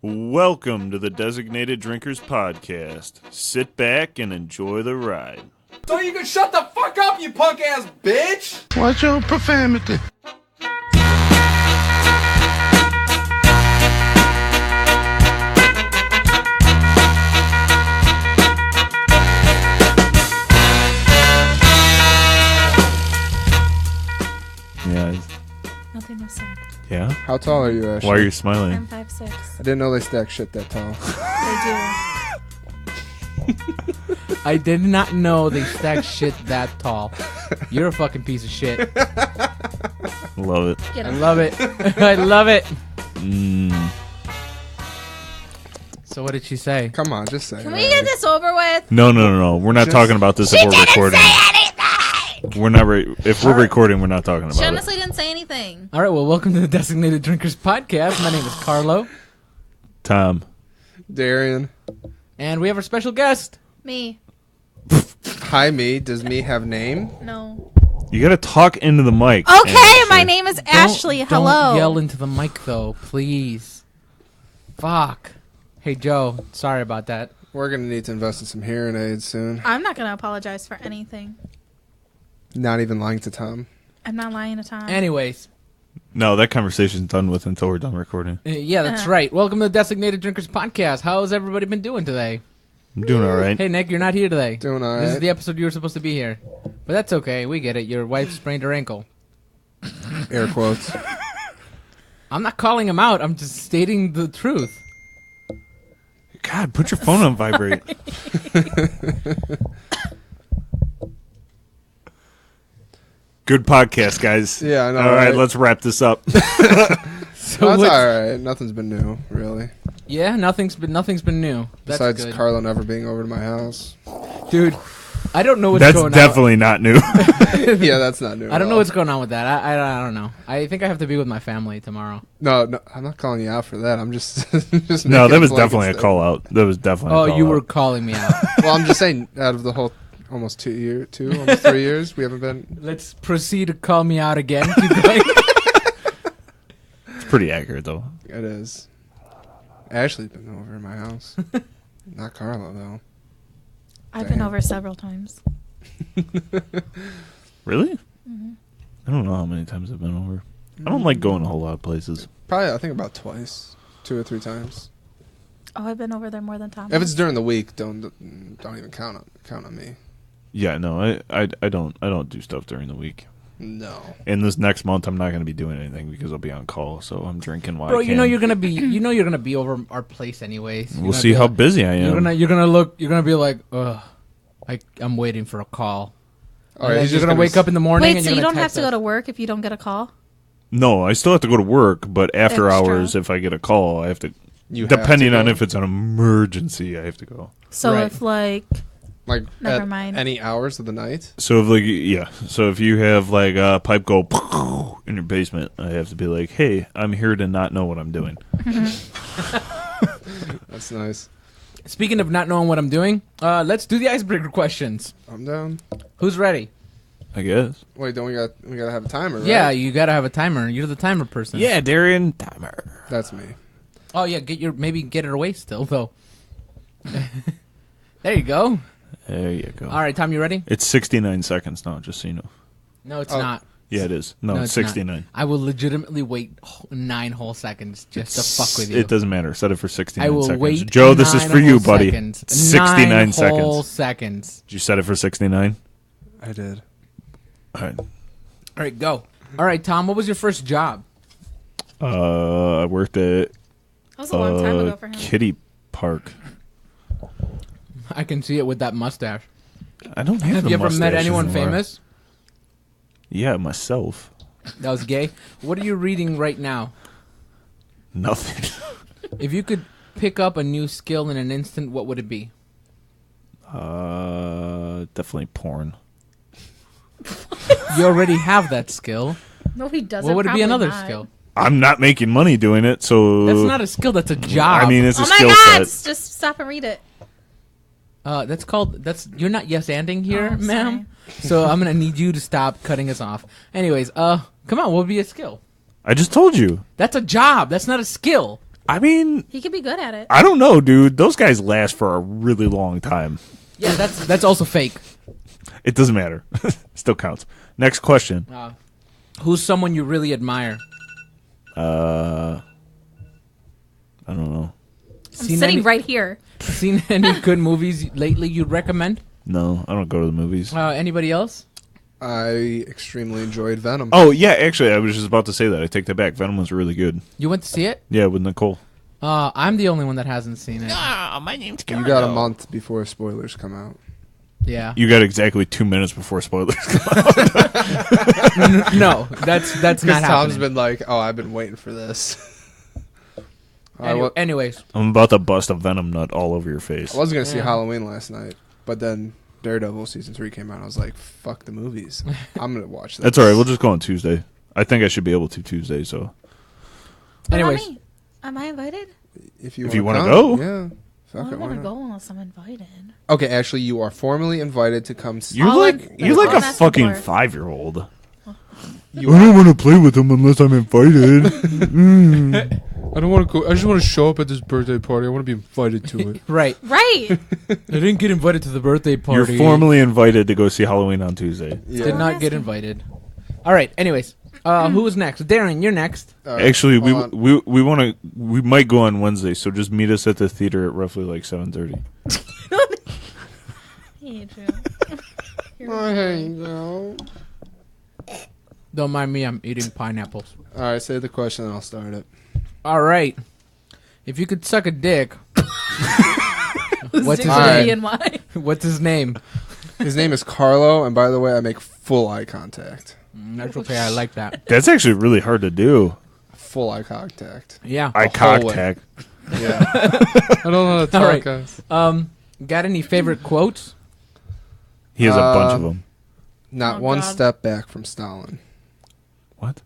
Welcome to the Designated Drinkers Podcast. Sit back and enjoy the ride. So you can shut the fuck up, you punk ass bitch! Watch your profanity. Yeah. Nothing was said. Yeah? How tall are you, Ashley? Why are you smiling? I'm 5'6". I didn't know they stack shit that tall. They do. I did not know they stacked shit that tall. You're a fucking piece of shit. Love it. Get I him. love it. I love it. So what did she say? Come on, just say Can we get this over with? No. We're not talking about this if we're recording. We're not. If we're recording, we're not talking She about honestly it. didn't say anything. All right, well, welcome to the Designated Drinkers Podcast. My name is Carlo, Tom. Darian. and we have our special guest. Me. Hi, me. Does me have name? No. You gotta talk into the mic. Okay, Ashley. my name is Ashley. Hello. Don't yell into the mic, though, please. Fuck. Hey, Joe, sorry about that. We're gonna need to invest in some hearing aids soon. I'm not going to apologize for anything. Not even lying to Tom. I'm not lying to Tom. Anyways, No, that conversation's done with until we're done recording. yeah, that's right. Welcome to the Designated Drinkers Podcast. How's everybody been doing today? I'm doing all right. Hey, Nick, you're not here today. Doing all This is right. the episode you were supposed to be here. But that's okay. We get it. Your wife sprained her ankle. Air quotes. I'm not calling him out. I'm just stating the truth. God, put your phone on vibrate. Good podcast, guys. Yeah, I know, All right, right? let's wrap this up. So That's all what's- right. Nothing's been new, really. Yeah, nothing's been new. That's Besides good. Carlo never being over to my house. Dude, I don't know what's That's going definitely not new. Yeah, that's not new. on. I don't know what's going on with that. I don't know. I think I have to be with my family tomorrow. No, I'm not calling you out for that. I'm just just. No, making that was blanket definitely a statement. call out. That was definitely a Oh, call you out. were calling me out. Well, I'm just saying, out of the whole almost almost 3 years, we haven't been. Let's proceed to call me out again. Keep going. It's pretty accurate, though. It is. Ashley's been over at my house. Not Carlo, though. I've been Damn. over several times. Really? Mm-hmm. I don't know how many times I've been over. I don't like going a whole lot of places. Probably, I think about twice. 2 or 3 times. Oh, I've been over there more than Tom. If it's during the week, don't even count on me. Yeah, no, I don't do stuff during the week. No. And this next month, I'm not going to be doing anything because I'll be on call, so I'm drinking while Bro, I can. you know you're gonna be over our place anyways. You're We'll gonna see be how like- busy I am. You're gonna be like, ugh, I'm waiting for a call. All And right, then he's you're just gonna wake up in the morning Wait, and so you're you gonna don't have text to go us. to work if you don't get a call? No, I still have to go to work, but after Extra. hours, if I get a call, I have to. You have Depending to on go. if it's an emergency, I have to go. So Right. if, like, Like, Never at mind. any hours of the night? So if you have like a pipe go in your basement, I have to be like, hey, I'm here to not know what I'm doing. That's nice. Speaking of not knowing what I'm doing, let's do the icebreaker questions. I'm down. Who's ready? I guess. Wait, don't we gotta have a timer, right? Yeah, you gotta have a timer. You're the timer person. Yeah, Darian. Timer. That's me. Oh yeah, maybe get it away still though. There you go. There you go. All right, Tom, you ready? It's 69 seconds now, just so you know. No, it's Oh. not. Yeah, it is. No, it's not. 69. I will legitimately wait 9 whole seconds just to fuck with you. It doesn't matter. Set it for 69 I will seconds. wait. Joe, this is 9 for you, whole buddy. Seconds. 69 9 seconds. whole seconds. Did you set it for 69? I did. All right. All right, go. All right, Tom, what was your first job? I worked at that was a long time ago for him. Kitty Park. I can see it with that mustache. I don't have Have a you ever met mustache anyone anymore. famous? Yeah, myself. That was gay. What are you reading right now? Nothing. If you could pick up a new skill in an instant, what would it be? Definitely porn. You already have that skill. No, he doesn't. What would it be Probably another not. skill? I'm not making money doing it, so That's not a skill. That's a job. I mean, it's a Oh my skill God! set. Just stop and read it. You're not yes-anding here, Oh, ma'am. So I'm gonna need you to stop cutting us off. Anyways, come on, what would be a skill? I just told you. That's a job. That's not a skill. I mean, He could be good at it. I don't know, dude. Those guys last for a really long time. Yeah, that's also fake. It doesn't matter. Still counts. Next question. Who's someone you really admire? I don't know. I'm sitting right here. Seen any good movies lately you'd recommend? No, I don't go to the movies. Anybody else? I extremely enjoyed Venom. Oh, yeah, actually, I was just about to say that. I take that back. Venom was really good. You went to see it? Yeah, with Nicole. I'm the only one that hasn't seen it. My name's You got a month before spoilers come out. Yeah. You got exactly 2 minutes before spoilers. No, that's not Because Tom's happening. been like, oh, I've been waiting for this. Anyways, I'm about to bust a Venom nut all over your face. I was going to see Yeah. Halloween last night, but then Daredevil Season 3 came out. I was like, fuck the movies. I'm going to watch that. That's all right. We'll just go on Tuesday. I think I should be able to Tuesday, so. What about anyways, me? Am I invited? If you wanna come, go. Yeah. I Fuck it, don't why want to not? go unless I'm invited. Okay, actually, you are formally invited to come see. You're All like I'm- you're that's like all a I'm asking fucking for. 5-year-old. You I don't want to play with him unless I'm invited. I don't want to go. I just want to show up at this birthday party. I want to be invited to it. right. Right. I didn't get invited to the birthday party. You're formally invited to go see Halloween on Tuesday. Yeah. Did not get invited. All right. Anyways, who was next? Darren, you're next. Actually, hold we want to. We might go on Wednesday, so just meet us at the theater at roughly like 7:30. Hey, Drew. Oh, hey, no. Don't mind me. I'm eating pineapples. All right, say the question and I'll start it. All right. If you could suck a dick, what's his Alright. name? And why? What's his name? His name is Carlo, and by the way, I make full eye contact. That's okay. I like that. That's actually really hard to do. Full eye contact. Yeah. Eye whole way. contact. Yeah. I don't know how to talk, All right. guys. Got any favorite quotes? He has a bunch of them. Not Oh, one God. step back from Stalin. What?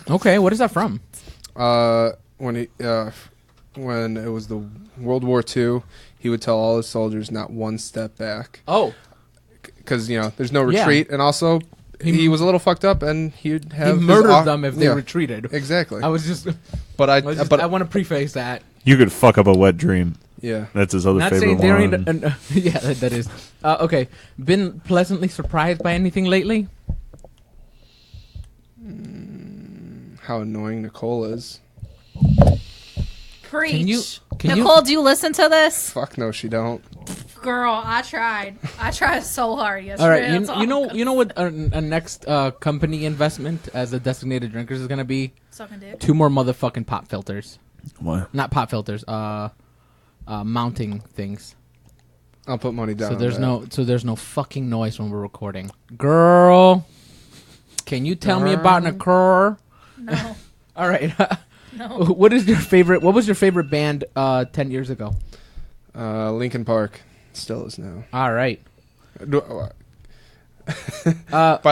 Okay. What is that from? When it was the World War II, he would tell all his soldiers not one step back. Oh, Because, there's no Yeah. retreat. And also, he was a little fucked up, and he'd have he his murdered them if they yeah, retreated. Exactly. I was just. But I I want to preface that. You could fuck up a wet dream. yeah. That's his other Not favorite saying one. Darren. Yeah, that is. Okay. Been pleasantly surprised by anything lately? How annoying Nicole is. Preach. Can you- Nicole, do you listen to this? Fuck no, she don't. Girl, I tried. I tried so hard yesterday. All right. That's all. You know what a next company investment as a designated drinkers is gonna be? Sucking dick. 2 more motherfucking pop filters. What? Not pop filters. Mounting things. I'll put money down. So there's no fucking noise when we're recording. Girl, can you tell me about Nicole? No. All right. No. What was your favorite band 10 years ago? Lincoln Park still is now. All right. By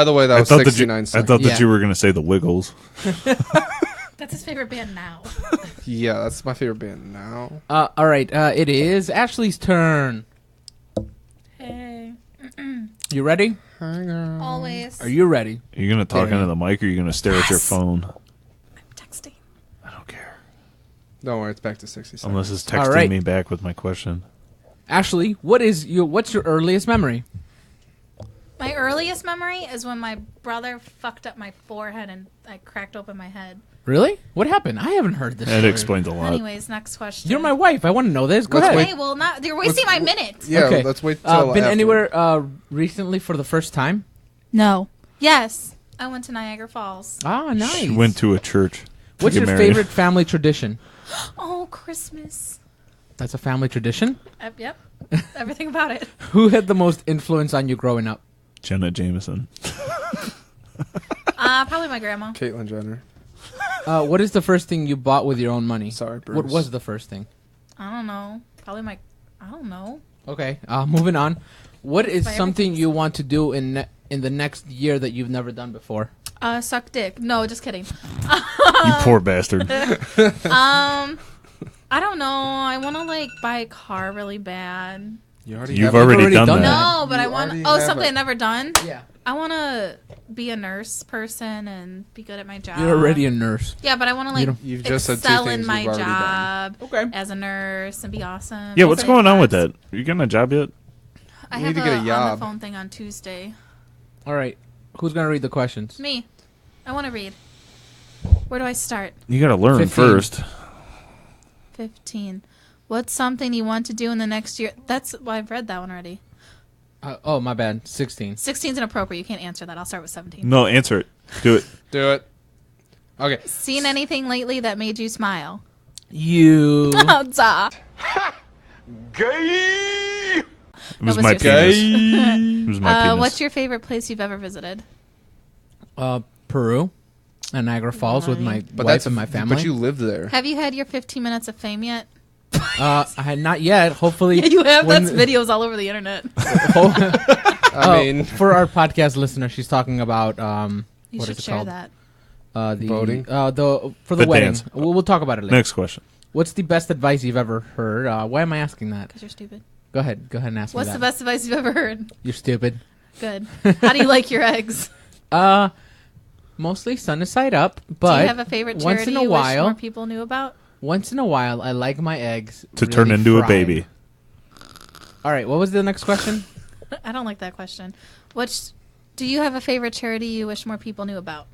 the way, that was thought that 69 I seconds. thought that Yeah. you were gonna say the Wiggles. That's his favorite band now. Yeah, that's my favorite band now. All right. It is Ashley's turn. Hey. You ready? Hi, girl. Always. Are you ready? Are you gonna talk Darren. into the mic, or are you gonna stare at your Yes. phone? Texting. I don't care. Don't worry, it's back to 60 seconds. Unless it's All texting right. me back with my question. Ashley, what's your earliest memory? My earliest memory is when my brother fucked up my forehead and I cracked open my head. Really? What happened? I haven't heard this. That story. explains a lot. Anyways, next question. You're my wife. I want to know this. Go Let's ahead. Hey, well, not. You're wasting my minute. Yeah, Okay. let's wait till Been after. anywhere recently for the first time? No. Yes. I went to Niagara Falls. Ah, nice. She went to a church. to What's get your married. favorite family tradition? Oh, Christmas. That's a family tradition. Yep. Everything about it. Who had the most influence on you growing up? Jenna Jameson. Probably my grandma. Caitlyn Jenner. What is the first thing you bought with your own money? Sorry, Bruce. What was the first thing? I don't know. Probably my. I don't know. Okay, moving on. What is Buy something everything. you want to do in the next year that you've never done before? Suck dick. No, just kidding. You poor bastard. I don't know. I want to buy a car really bad. You already You've have already done done that. that. No, but You I want. already Oh, have something a- I've never done. Yeah. I want to be a nurse person and be good at my job. You're already a nurse. Yeah, but I want to You've just said two excel things in my you've already done. job Okay. as a nurse and be awesome. Yeah, what's Say going on with flex. that? You getting a job yet? I You have need to get a on job. the phone thing on Tuesday. All right. Who's gonna read the questions? Me. I want to read. Where do I start? You got to learn 15. first. 15. What's something you want to do in the next year? Well, I've read that one already. Oh, my bad. 16. 16 is inappropriate. You can't answer that. I'll start with 17. No, answer it. Do it. Do it. Okay. Seen anything lately that made you smile? You. Oh, duh. It was was my your penis. It was my penis. What's your favorite place you've ever visited? Peru and Niagara Falls with my But wife that's and my family. But you lived there. Have you had your 15 minutes of fame yet? I had not yet. Hopefully, Yeah, you have. when- That's videos all over the internet. I mean, for our podcast listener, she's talking about You what should is it share called? that. The Voting? For the The wedding. dance. We'll talk about it later. Next question. What's the best advice you've ever heard? Why am I asking that? Because you're stupid. Go ahead and ask What's me the that. best advice you've ever heard? You're stupid. Good. How do you like your eggs? Mostly sun is side up, but do you have a favorite charity once in a you wish while, more people knew about? once in a while, I like my eggs To really turn into fried. a baby. All right, what was the next question? I don't like that question. Do you have a favorite charity you wish more people knew about?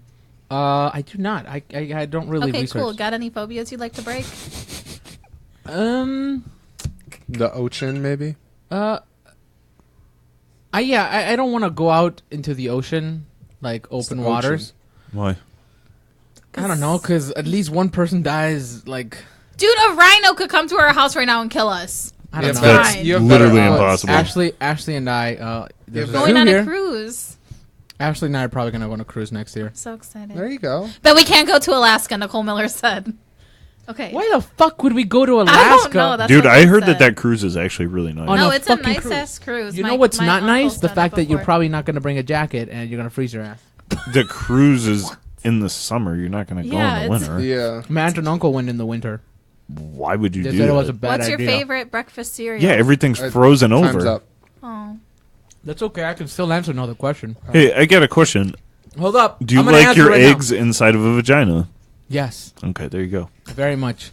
I do not. I don't really Okay, research. cool. Got any phobias you'd like to break? the ocean, maybe? I don't want to go out into the ocean, like open the waters. Why? I don't know, because at least one person dies. Like Dude, a rhino could come to our house right now and kill us. I don't know. That's Fine. You have literally better odds. impossible. Ashley and I, there's Yeah, a Going few on here. a cruise. Ashley and I are probably gonna go on a cruise next year. So excited. There you go. But we can't go to Alaska, Nicole Miller said. Okay. Why the fuck would we go to Alaska? I don't know. That's Dude, what I they heard said. that cruise is actually really nice. On No, a it's a fucking nice cruise. ass cruise. You know what's my not nice? uncle's The done fact it that you're before. probably not gonna bring a jacket and you're gonna freeze your ass. The cruise is in the summer. You're not going to go Yeah, in the it's- winter. Yeah. My aunt and uncle went in the winter. Why would you They do said that? it was a bad What's idea. your favorite breakfast cereal? Yeah, everything's Uh, frozen Time's over. up. Oh. That's okay. I can still answer another question. Hey, I got a question. Hold up. Do you I'm gonna like answer your right now. eggs inside of a vagina? Yes, Okay, there you go. very much.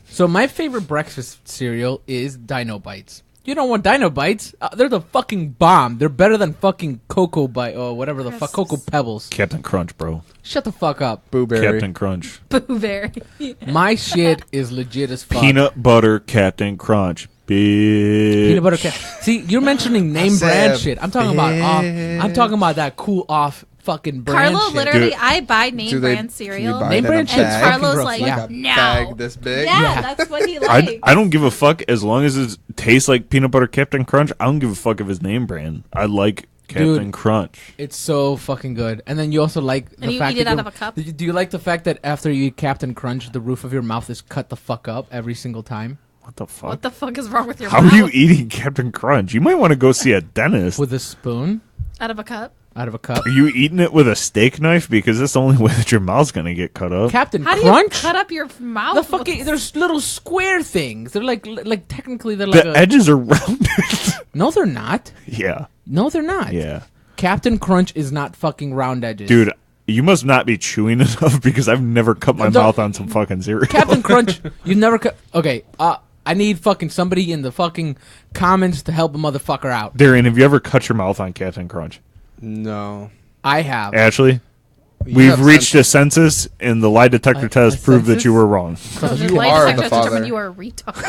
So my favorite breakfast cereal is Dino Bites. You don't want Dino Bites? They're the fucking bomb. They're better than fucking Cocoa Bite or whatever the fuck. Cocoa Pebbles. Captain Crunch, bro. Shut the fuck up. Booberry. Captain Crunch. Boo Berry. My shit is legit as fuck. Peanut butter Captain Crunch. Big. Peanut butter cap. See, you're mentioning name said brand shit. I'm talking about. I'm talking about that cool off fucking brand Carlo shit. literally, Dude. I buy name Do they- brand do you cereal. buy Name that in brand a shit's bag? fucking Carlo's gross. like, Yeah. A no. bag this big? Yeah, that's what he likes. I don't give a fuck as long as it tastes like peanut butter Captain Crunch. I don't give a fuck of his name brand. I like Captain Dude. Crunch. It's so fucking good. And then you also like the And you fact eat it that out you- of a cup? Do you like the fact that after you eat Captain Crunch, the roof of your mouth is cut the fuck up every single time What the fuck? What the fuck is wrong with your How mouth? are you eating Captain Crunch? You might want to go see a dentist. with a spoon Out of a cup? out of a cup? Are you eating it with a steak knife? Because that's the only way that your mouth's gonna get cut up. Captain How do Crunch? you cut up your mouth? The fucking there's little square things. They're like technically they're The like edges are rounded. no, they're not. Yeah, No, they're not. yeah, Captain Crunch is not fucking round edges. dude. You must not be chewing enough because I've never cut my The- mouth on some fucking cereal. Captain Crunch, you never cut. Okay, I need fucking somebody in the fucking comments to help a motherfucker out. Darian, have you ever cut your mouth on Captain Crunch? No. I have. Ashley, You we've have reached sense- a census, and the lie detector A test proved that census? you were wrong. So the You light are detector the father. determined you are a retard.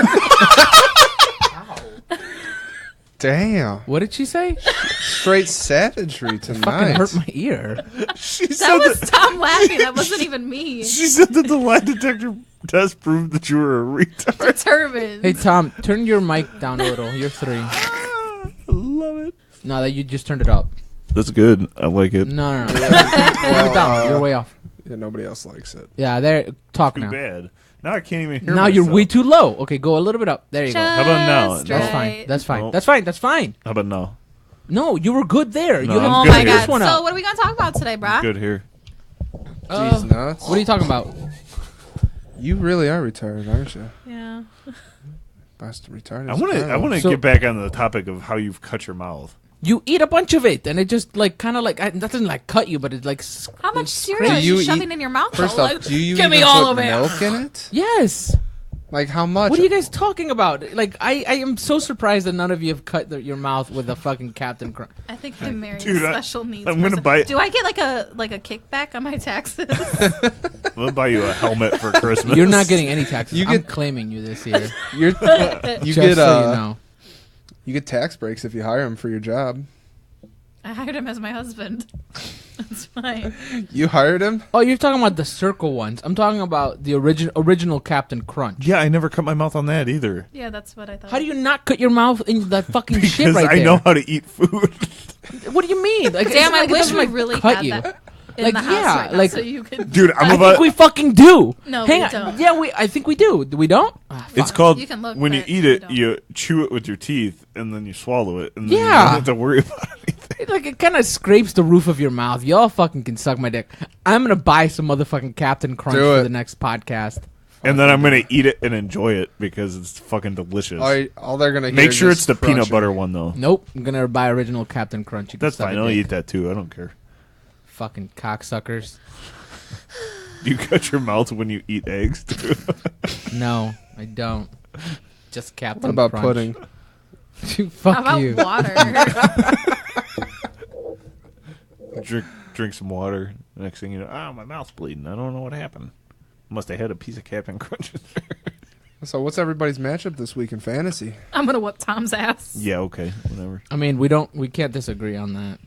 Damn. What did she say? Straight savagery Fucking tonight. hurt my ear. She That was Tom laughing. That wasn't even me. She said that the lie detector test proved that you were a retard. Determined. Hey Tom, turn your mic down a little. You're 3. I love it. No, that you just turned it up. That's good. I like it. No. Turn it down. You're way off. Yeah, nobody else likes it. Yeah, there. Talk Too now. bad. Now I can't even hear Now you're myself. way too low. Okay, go a little bit up. There you go. How about now? Just That's No. fine. right. That's fine. No. That's fine. That's fine. How about now? No, you were good there. No, you I'm Oh good my here. god. This one So up. what are we gonna talk about today, brah? Good here. Jeez, nuts. What are you talking about? You really are retarded, aren't you? Yeah. Bastard retarded. I want to So- get back on the topic of how you've cut your mouth. You eat a bunch of it, and it just kind of that doesn't cut you, but it How much it cereal are scrapes. you shoving in your mouth? First though? off, Like, do you give me even all put of it. milk in it? Yes. Like how much? What are you guys talking about? I am so surprised that none of you have cut your mouth with a fucking Captain Crunch. I think I'm married Dude, a special needs. I'm gonna person. buy- Do I get like a kickback on my taxes? We'll buy you a helmet for Christmas. You're not getting any taxes. You I'm get- claiming you this year. You Just get so you know. you get tax breaks if you hire him for your job. I hired him as my husband. That's fine. You hired him? Oh, you're talking about the circle ones. I'm talking about the original Captain Crunch. Yeah, I never cut my mouth on that either. Yeah, that's what I thought. How do you not cut your mouth in that fucking shit Because right I there? know how to eat food. What do you mean? Like, Damn, it's I like, it wish doesn't, we like, really cut had you. that in Like, the house yeah, right now, like- so you could. Dude, I'm I about. think we fucking do. No, Hang we on. don't. Yeah, I think we do. We don't? Ah, It's fuck. called You can look, when you but eat we it, don't. you chew it with your teeth, and then you swallow it, and then you Yeah. don't have to worry about anything. It kind of scrapes the roof of your mouth. Y'all fucking can suck my dick. I'm gonna buy some motherfucking Captain Crunch Do for it. the next podcast. And then I'm gonna eat it and enjoy it because it's fucking delicious. All they're gonna hear Make is sure just it's the peanut crunching. butter one though. Nope, I'm gonna buy original Captain Crunch. You can That's suck fine. a I'll dick. eat that too. I don't care. Fucking cocksuckers. Do you cut your mouth when you eat eggs too? No, I don't. Just Captain What about Crunch. pudding? Fuck How about you. water? drink some water. Next thing you know, my mouth's bleeding. I don't know what happened. Must have had a piece of Captain Crunch in there. So what's everybody's matchup this week in fantasy? I'm gonna whip Tom's ass. Yeah, okay, whatever. I mean, we can't disagree on that.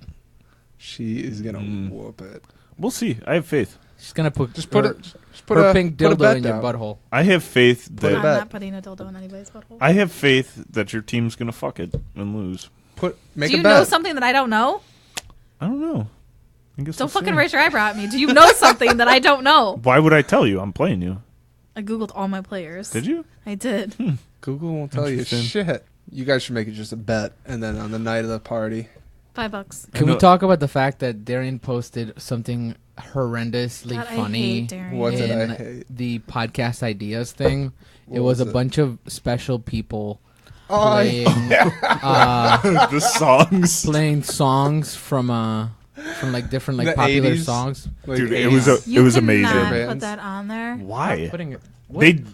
She is gonna whoop it. We'll see. I have faith. She's gonna put Just put her, it. Just put her a pink put a dildo bet in your down. butthole. I have faith Put a I'm that bet. not putting a dildo in anybody's butthole. I have faith that your team's gonna fuck it and lose. Make Do a you bet. know something that I don't know? I don't know. I guess Don't we'll fucking see. raise your eyebrow at me. Do you know something that I don't know? Why would I tell you? I'm playing you. I googled all my players. Did you? I did. Google won't tell you Interesting. shit. You guys should make it just a bet, and then on the night of the party, $5. Can I we know- talk about the fact that Darian posted something horrendously God, I funny hate Darian. what did I in hate? the podcast ideas thing? What It was a was it? bunch of special people Oh, playing The songs. playing songs from like different like The popular 80s? songs. like, Dude, it 80s. was it You was cannot amazing. Bands. put that on there. Why? Putting it.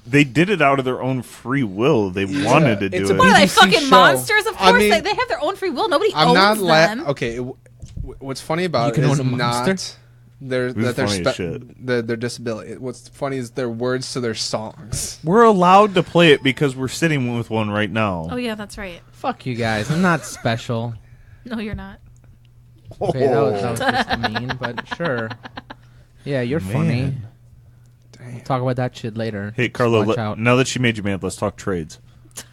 They did it out of their own free will. They wanted to it's do a it. What are they, BBC fucking show. monsters? Of I course, mean, they have their own free will. Nobody I'm owns not them. okay. What's funny about You it can is own a monster? not their Who's that their funny as shit? their disability. What's funny is their words to their songs. We're allowed to play it because we're sitting with one right now. Oh yeah, that's right. Fuck you guys. I'm not special. No, you're not. Okay, that was just mean, but sure. Yeah, you're funny. Man. Damn. Talk about that shit later. Hey, Carlo, Watch out. now that she made you mad, let's talk trades.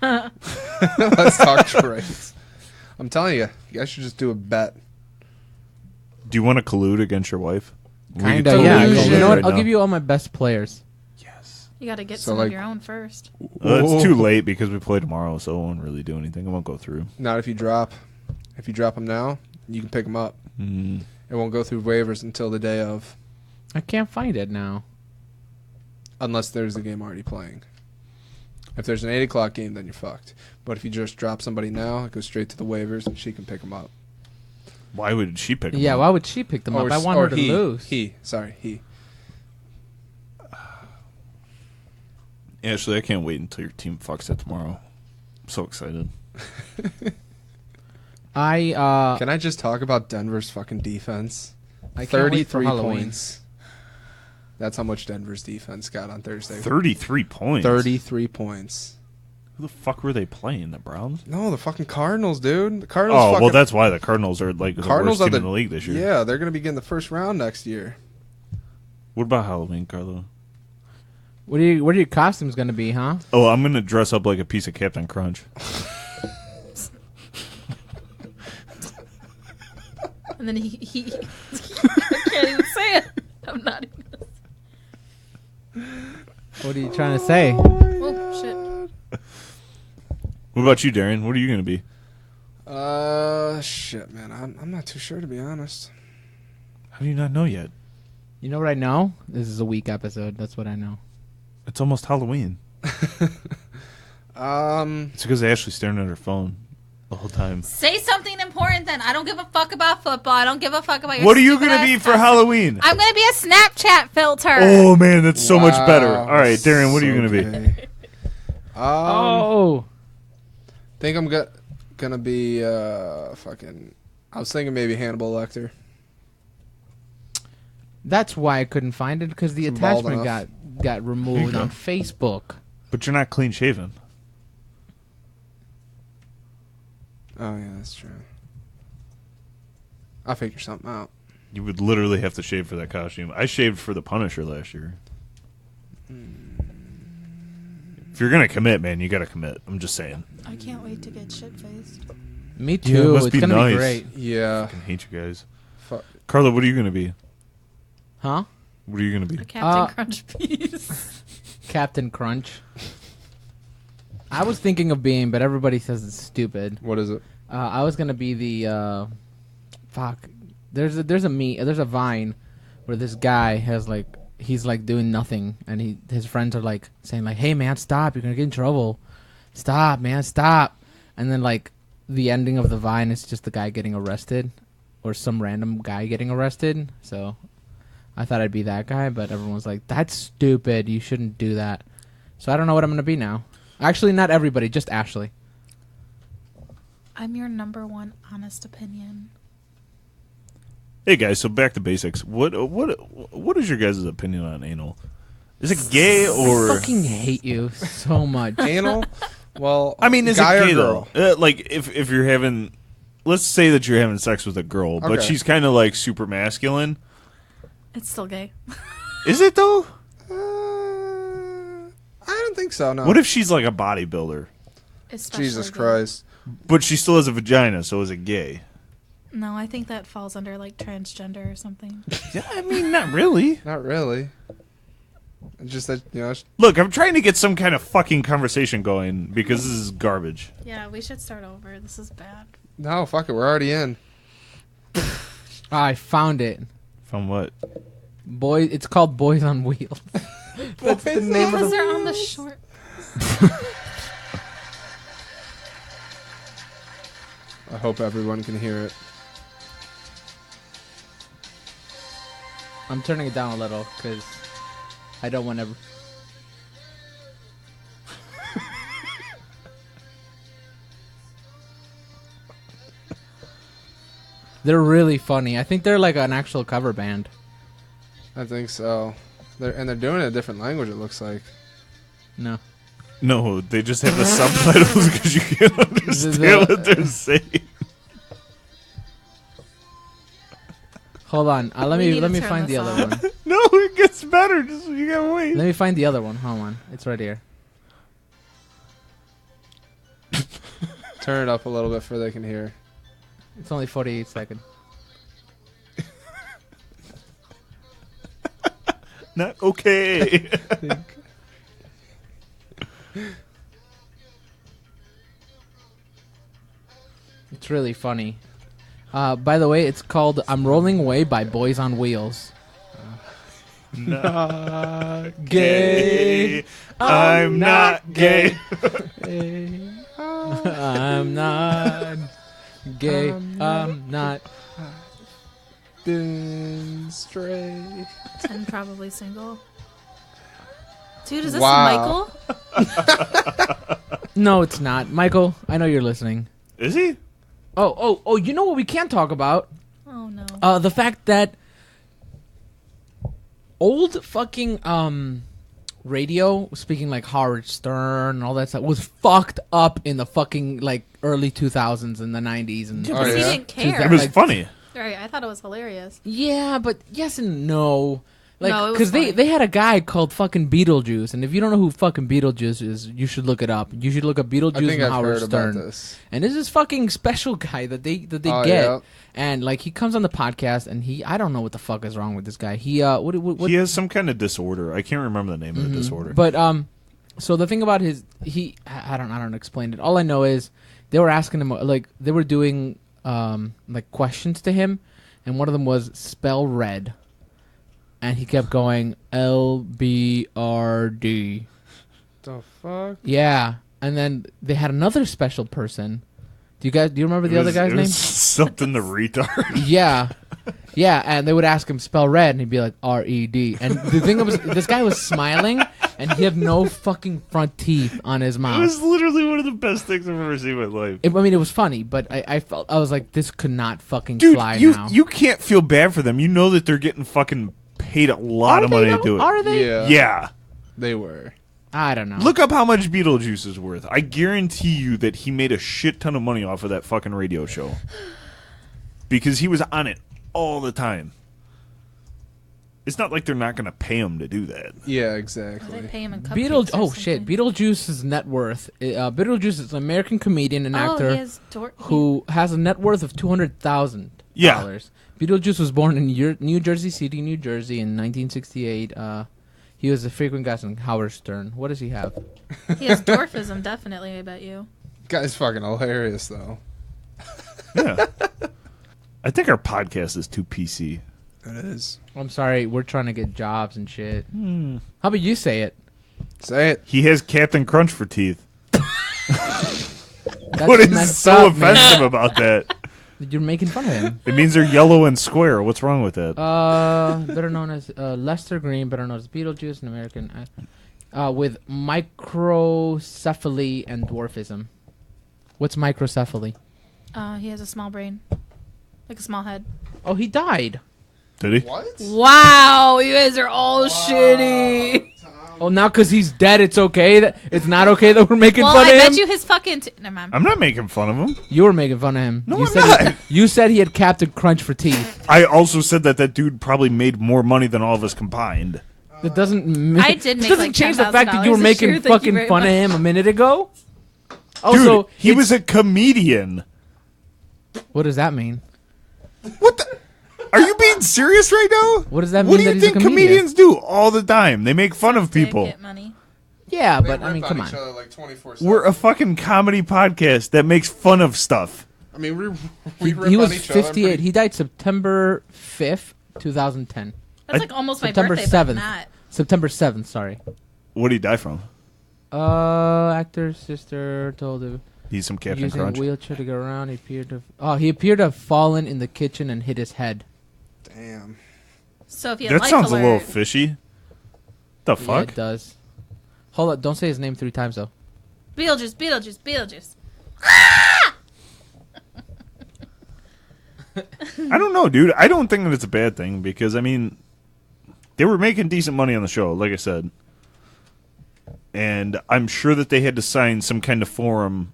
Let's talk trades. I'm telling you, you guys should just do a bet. Do you want to collude against your wife? We could Kinda, totally yeah. collusion You know collude what? right I'll now. give you all my best players. Yes. You got to get So, some like- of your own first. It's too late because we play tomorrow, so it won't really do anything. It won't go through. Not if you drop. If you drop them now, you can pick them up. Mm. It won't go through waivers until the day of, I can't find it now. unless there's a game already playing. If there's an 8 o'clock game, then you're fucked. But if you just drop somebody now, it goes straight to the waivers, and she can pick them up. Why would she pick? 'em Yeah, up? why would she pick them up? I want her to he, lose. He. Ashley, I can't wait until your team fucks it tomorrow. I'm so excited. Can I just talk about Denver's fucking defense? I can't wait for 33 Halloween. points. That's how much Denver's defense got on Thursday. 33 points. 33 points. Who the fuck were they playing? The Browns? No, the fucking Cardinals, dude. The Cardinals. Oh, well, fucking- that's why the Cardinals are like the Cardinals worst are team in the league this year. Yeah, they're gonna be getting the first round next year. What about Halloween, Carlo? What are your costumes gonna be, huh? Oh, I'm gonna dress up like a piece of Captain Crunch. And then he I can't even say it. I'm not even. What are you trying to say? Oh shit. What about you, Darian? What are you gonna be? Shit, man. I'm not too sure, to be honest. How do you not know yet? You know what I know? This is a weak episode. That's what I know. It's almost Halloween. It's because Ashley's staring at her phone the whole time. Say something important. important then. I don't give a fuck about football. I don't give a fuck about your What are you stupid gonna ass be for costume. Halloween? I'm gonna be a Snapchat filter. Oh man, that's so much better. Wow, All right, Darren, what are you so gonna be? gay. Oh, Think I'm gonna be fucking. I was thinking maybe Hannibal Lecter. that's why I couldn't find it because the Isn't bald attachment enough. got removed go. on Facebook. But you're not clean shaven. Oh yeah, that's true. I'll figure something out. You would literally have to shave for that costume. I shaved for the Punisher last year. If you're gonna commit, man, you gotta commit. I'm just saying. I can't wait to get shit faced. Me Yeah, it too. must It's be gonna nice. be great, Yeah. I hate you guys. Fuck. Carla, what are you gonna be? huh? What are you gonna be? A Captain Crunch piece. Captain Crunch. I was thinking of being, but everybody says it's stupid. What is it? I was gonna be the fuck. There's a Vine where this guy has like he's like doing nothing, and his friends are like saying like, "Hey man, stop! You're gonna get in trouble. Stop, man, stop!" And then like the ending of the Vine is just the guy getting arrested, or some random guy getting arrested. So I thought I'd be that guy, but everyone's like, "That's stupid. You shouldn't do that." So I don't know what I'm gonna be now. Actually, not everybody, just Ashley. I'm your number one honest opinion. Hey guys, so back to basics. What is your guys' opinion on anal? Is it gay I or? fucking hate you so much. Anal? Well, I mean, is guy it or gay girl? though? Like if you're having, let's say that you're having sex with a girl, but Okay. she's kind of like super masculine. It's still gay. Is it though? I don't think so. No. What if she's like a bodybuilder, Especially Jesus gay. Christ? but she still has a vagina? So is it gay? No, I think that falls under like transgender or something. Yeah, I mean, not really. Not really. It's just that Look, I'm trying to get some kind of fucking conversation going because this is garbage. Yeah, we should start over. This is bad. No, fuck it. We're already in. I found it. From what? It's called Boys on Wheels. That's the name of Because the. they're on the short. I hope everyone can hear it. I'm turning it down a little because I don't want to. They're really funny. I think they're like an actual cover band. I think so. They're doing it in a different language. It looks like. No. No, they just have the subtitles because you can't understand what they're saying. Hold on. Let We me need let to me turn find the this other off. one. No, it gets better. Just you gotta wait. Let me find the other one. Hold on. It's right here. Turn it up a little bit so they can hear. It's only 48 seconds. Not okay. It's really funny. By the way, it's called "I'm Rolling Away" by Boys on Wheels. Not gay. I'm not gay. I'm not gay. I'm not. Been stray. And probably single. Dude, is this Wow. Michael? No, it's not. Michael, I know you're listening. Is he? Oh, you know what we can't talk about? Oh no. The fact that old fucking radio, speaking like Howard Stern and all that stuff, was fucked up in the fucking like early 2000s and the 90s and Oh, Because he yeah? didn't care. It was Like- funny. Right, I thought it was hilarious. yeah, but yes and no. Like, No, it was because funny. they had a guy called fucking Beetlejuice, and if you don't know who fucking Beetlejuice is, you should look it up. You should look up I Beetlejuice think and I've Howard heard about Stern. this. And this is fucking special guy that they Oh, get, yeah. and like he comes on the podcast, and I don't know what the fuck is wrong with this guy. He what He has some kind of disorder. I can't remember the name of the disorder. But so the thing about I don't explain it. All I know is they were asking him like they were doing like questions to him, and one of them was spell red, and he kept going LBRD. The fuck? Yeah, and then they had another special person Do you remember the other guy's It name? was something the retard. Yeah. Yeah, and they would ask him spell red, and he'd be like R-E-D. And the thing was, this guy was smiling, and he had no fucking front teeth on his It mouth. was literally one of the best things I've ever seen in my life. I mean, it was funny, but I was like, this could not fucking Dude, fly you now. you can't feel bad for them. You know that they're getting fucking paid a lot of money to do it. Are they? Yeah, Yeah. they were. I don't know. Look up how much Beetlejuice is worth. I guarantee you that he made a shit ton of money off of that fucking radio show. Because he was on it all the time. It's not like they're not going to pay him to do that. Yeah, They exactly. pay him in cupcakes. Oh shit! Beetlejuice's net worth. Beetlejuice is an American comedian and Oh, actor he has who has a net worth of $200,000. Yeah. Beetlejuice was born in New Jersey City, New Jersey, in 1968. He was a frequent guest on Howard Stern. What does he have? He has dwarfism, definitely. I bet you. Guy's fucking hilarious though. Yeah. I think our podcast is too PC. It is. I'm sorry, we're trying to get jobs and shit. How about you say it? Say it. He has Captain Crunch for teeth. That's What is messed so up, man. offensive about that? You're making fun of him. It means they're yellow and square. What's wrong with that? Better known as Lester Green, better known as Beetlejuice, an American with microcephaly and dwarfism. What's microcephaly? He has a small brain, like a small head. Oh, he died. Did he? What? Wow, you guys are all shitty. Oh, now because he's dead, it's okay. It's not okay that we're making Well, fun I of him. bet you his fucking. Never mind. I'm not making fun of him. You were making fun of him. No, you I'm said not. You said he had Captain Crunch for teeth. I also said that dude probably made more money than all of us combined. That doesn't. I did This make, doesn't like, change the fact that you were $10,000 making this year. Thank you fucking very fun of much. him a minute ago. Dude, Also, he was a comedian. What does that mean? What the? Are you being serious right now? What does that What mean do that you he's a think comedian? comedians do all the time? They make fun of They people. get money. Yeah, but I mean, come on. Like 24/7. We're a fucking comedy podcast that makes fun of stuff. I mean, we He rip was on each other. 58. He died September 5th, 2010. That's like almost my September birthday, 7th. but not. September 7th, sorry. What did he die from? Actor's sister told him He's some Captain using Crunch. a wheelchair to get around. He appeared to have fallen in the kitchen and hit his head. Damn. So if you had That life sounds a little alert, fishy. The Yeah, fuck? it does. Hold on, don't say his name 3 times though. Beetlejuice, Beetlejuice, Beetlejuice. I don't know, dude. I don't think that it's a bad thing because, I mean, they were making decent money on the show, like I said. And I'm sure that they had to sign some kind of form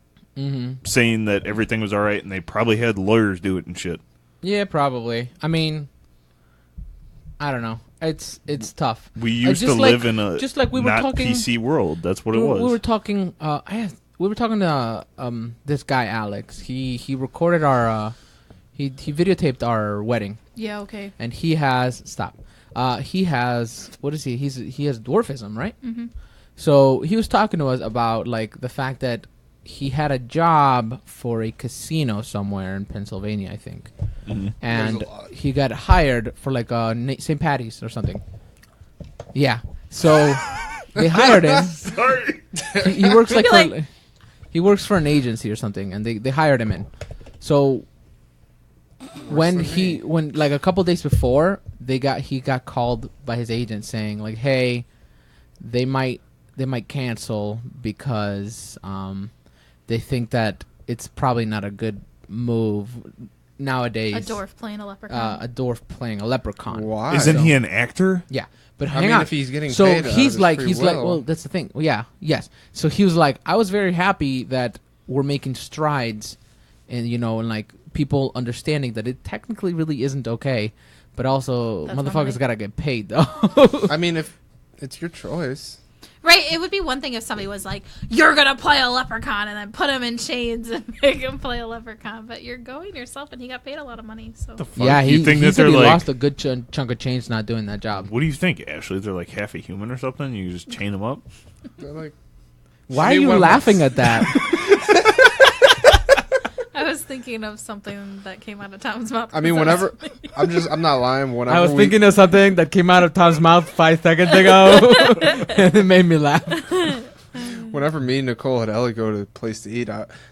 saying that everything was all right, and they probably had lawyers do it and shit. Yeah, probably. I mean, I don't know. It's tough. We used to just live like- in a just like we were not talking- PC world. That's what it was. We were talking. We were talking to this guy Alex. He recorded our. He videotaped our wedding, Yeah, okay. and he has he has what is he? He has dwarfism, right? Mm-hmm. So he was talking to us about like the fact that he had a job for a casino somewhere in Pennsylvania, I think, and There's a lot. he got hired for like St. Patty's or something. Yeah. So they hired him. Sorry. He works like, Like- he works for an agency or something, and they hired him in. So when like a couple days before he got called by his agent saying like, hey, they might cancel because they think that it's probably not a good move nowadays. A dwarf playing a leprechaun. A dwarf playing a leprechaun. Why? Isn't he an actor? Yeah, but I hang mean, on. if he's getting so paid out of he's his like free he's like, will. well, that's the thing. Yeah, yes. So he was like, I was very happy that we're making strides, and and like people understanding that it technically really isn't okay, but also That's motherfuckers wonderful. gotta get paid though. I mean, if it's your choice. Right, it would be one thing if somebody was like, you're going to play a leprechaun and then put him in chains and make him play a leprechaun. But you're going yourself and he got paid a lot of money. So The fuck? Yeah, you think that said they're he like? lost a good chunk of change not doing that job. What do you think, Ashley? They're like half a human or something? You just chain them up? They're like, Why are I mean, you when- laughing at that? I was thinking of something that came out of Tom's mouth. I mean, whenever I'm not lying. Whenever I was thinking of something that came out of Tom's mouth 5 seconds ago, and it made me laugh. Whenever me and Nicole and Ellie go to a place to eat,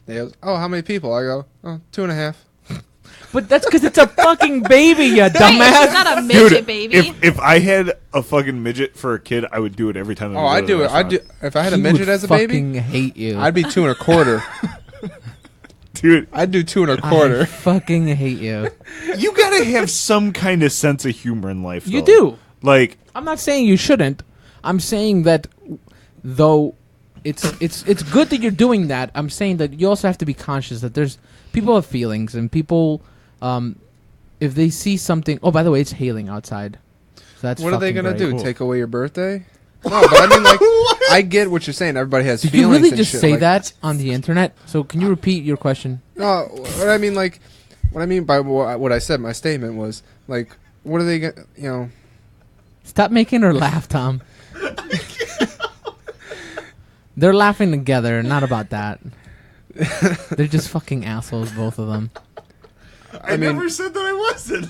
they go, "Oh, how many people?" I go, "Oh, 2.5." But that's because it's a fucking baby, you Right, dumbass. she's not a midget, baby. If I had a fucking midget for a kid, I would do it every time. Oh, I do it. I do. If I had a He midget would as a fucking baby, hate you. I'd be 2.25. Dude, I'd do I 2.25. fucking hate you. you gotta have some kind of sense of humor in life. You though. do. Like, I'm not saying you shouldn't. I'm saying that though it's good that you're doing that. I'm saying that you also have to be conscious that there's people have feelings and people if they see something. Oh, by the way, it's hailing outside. So that's What are they fucking gonna great. do? Take away your birthday? No, but I mean, like, I get what you're saying. Everybody has Did feelings. you really and just shit. say like, that on the internet? So can you repeat your question? No, what I mean, like, what I mean by what I said, my statement was like, what are they gonna, Stop making her laugh, Tom. They're laughing together, not about that. They're just fucking assholes, both of them. I mean- never said that I wasn't.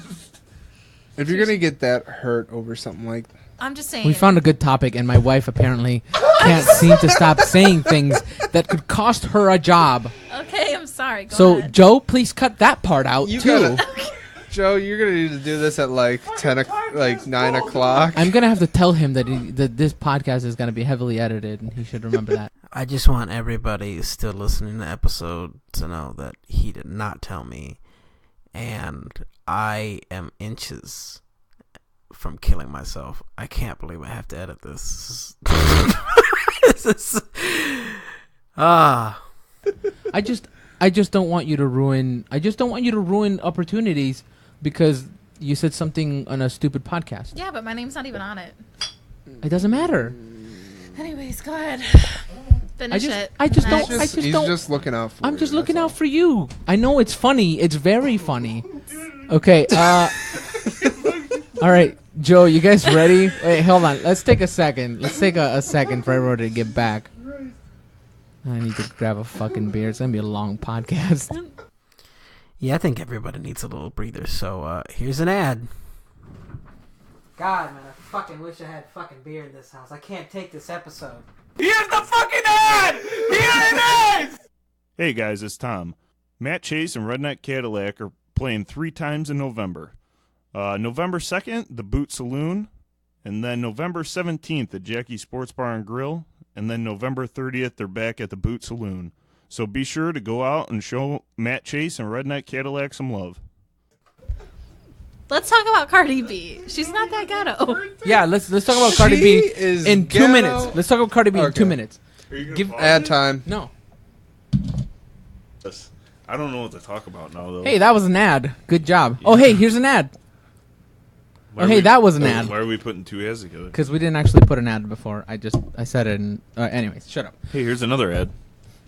If you're gonna get that hurt over something like, I'm just saying. We found a good topic, and my wife apparently can't seem to stop saying things that could cost her a job. Okay, I'm sorry. Go So, ahead. Joe, please cut that part out, You too. gotta- Joe, you're gonna need to do this at like 9 o'clock. I'm going to have to tell him that this podcast is going to be heavily edited, and he should remember that. I just want everybody who's still listening to the episode to know that he did not tell me, and I am inches from killing myself. I can't believe I have to edit this. This is I just don't want you to ruin. I just don't want you to ruin opportunities because you said something on a stupid podcast. Yeah, but my name's not even on it. It doesn't matter. Anyways, go ahead. I Finish just, it. I just Next. don't. I just He's don't. just looking out for I'm you, just looking that's out for you. I know it's funny. It's very funny. Okay. All right, Joe. You guys ready? Wait, hold on. Let's take a second. Let's take a second for everyone to get back. I need to grab a fucking beer. It's gonna be a long podcast. yeah. I think everybody needs a little breather. So here's an ad. God, man, I fucking wish I had fucking beer in this house. I can't take this episode. Here's the fucking ad! Here it is! Hey guys, it's Tom. Matt Chase and Redneck Cadillac are playing 3 times in November. November 2nd, the Boot Saloon, and then November 17th, the Jackie Sports Bar and Grill, and then November 30th, they're back at the Boot Saloon. So be sure to go out and show Matt Chase and Redneck Cadillac some love. Let's talk about Cardi B. She's not that ghetto. Yeah, let's talk about Cardi She B is in 2 ghetto. minutes. Let's talk about Cardi B in 2 Okay. minutes. Give Ad time. no. I don't know what to talk about now, though. Hey, that was an ad. Good job. Oh, hey, here's an ad. Why oh, are hey, we- that was an ad. Why are we putting 2 ads together? Because we didn't actually put an ad before. I said it. And anyways, shut up. Hey, here's another ad.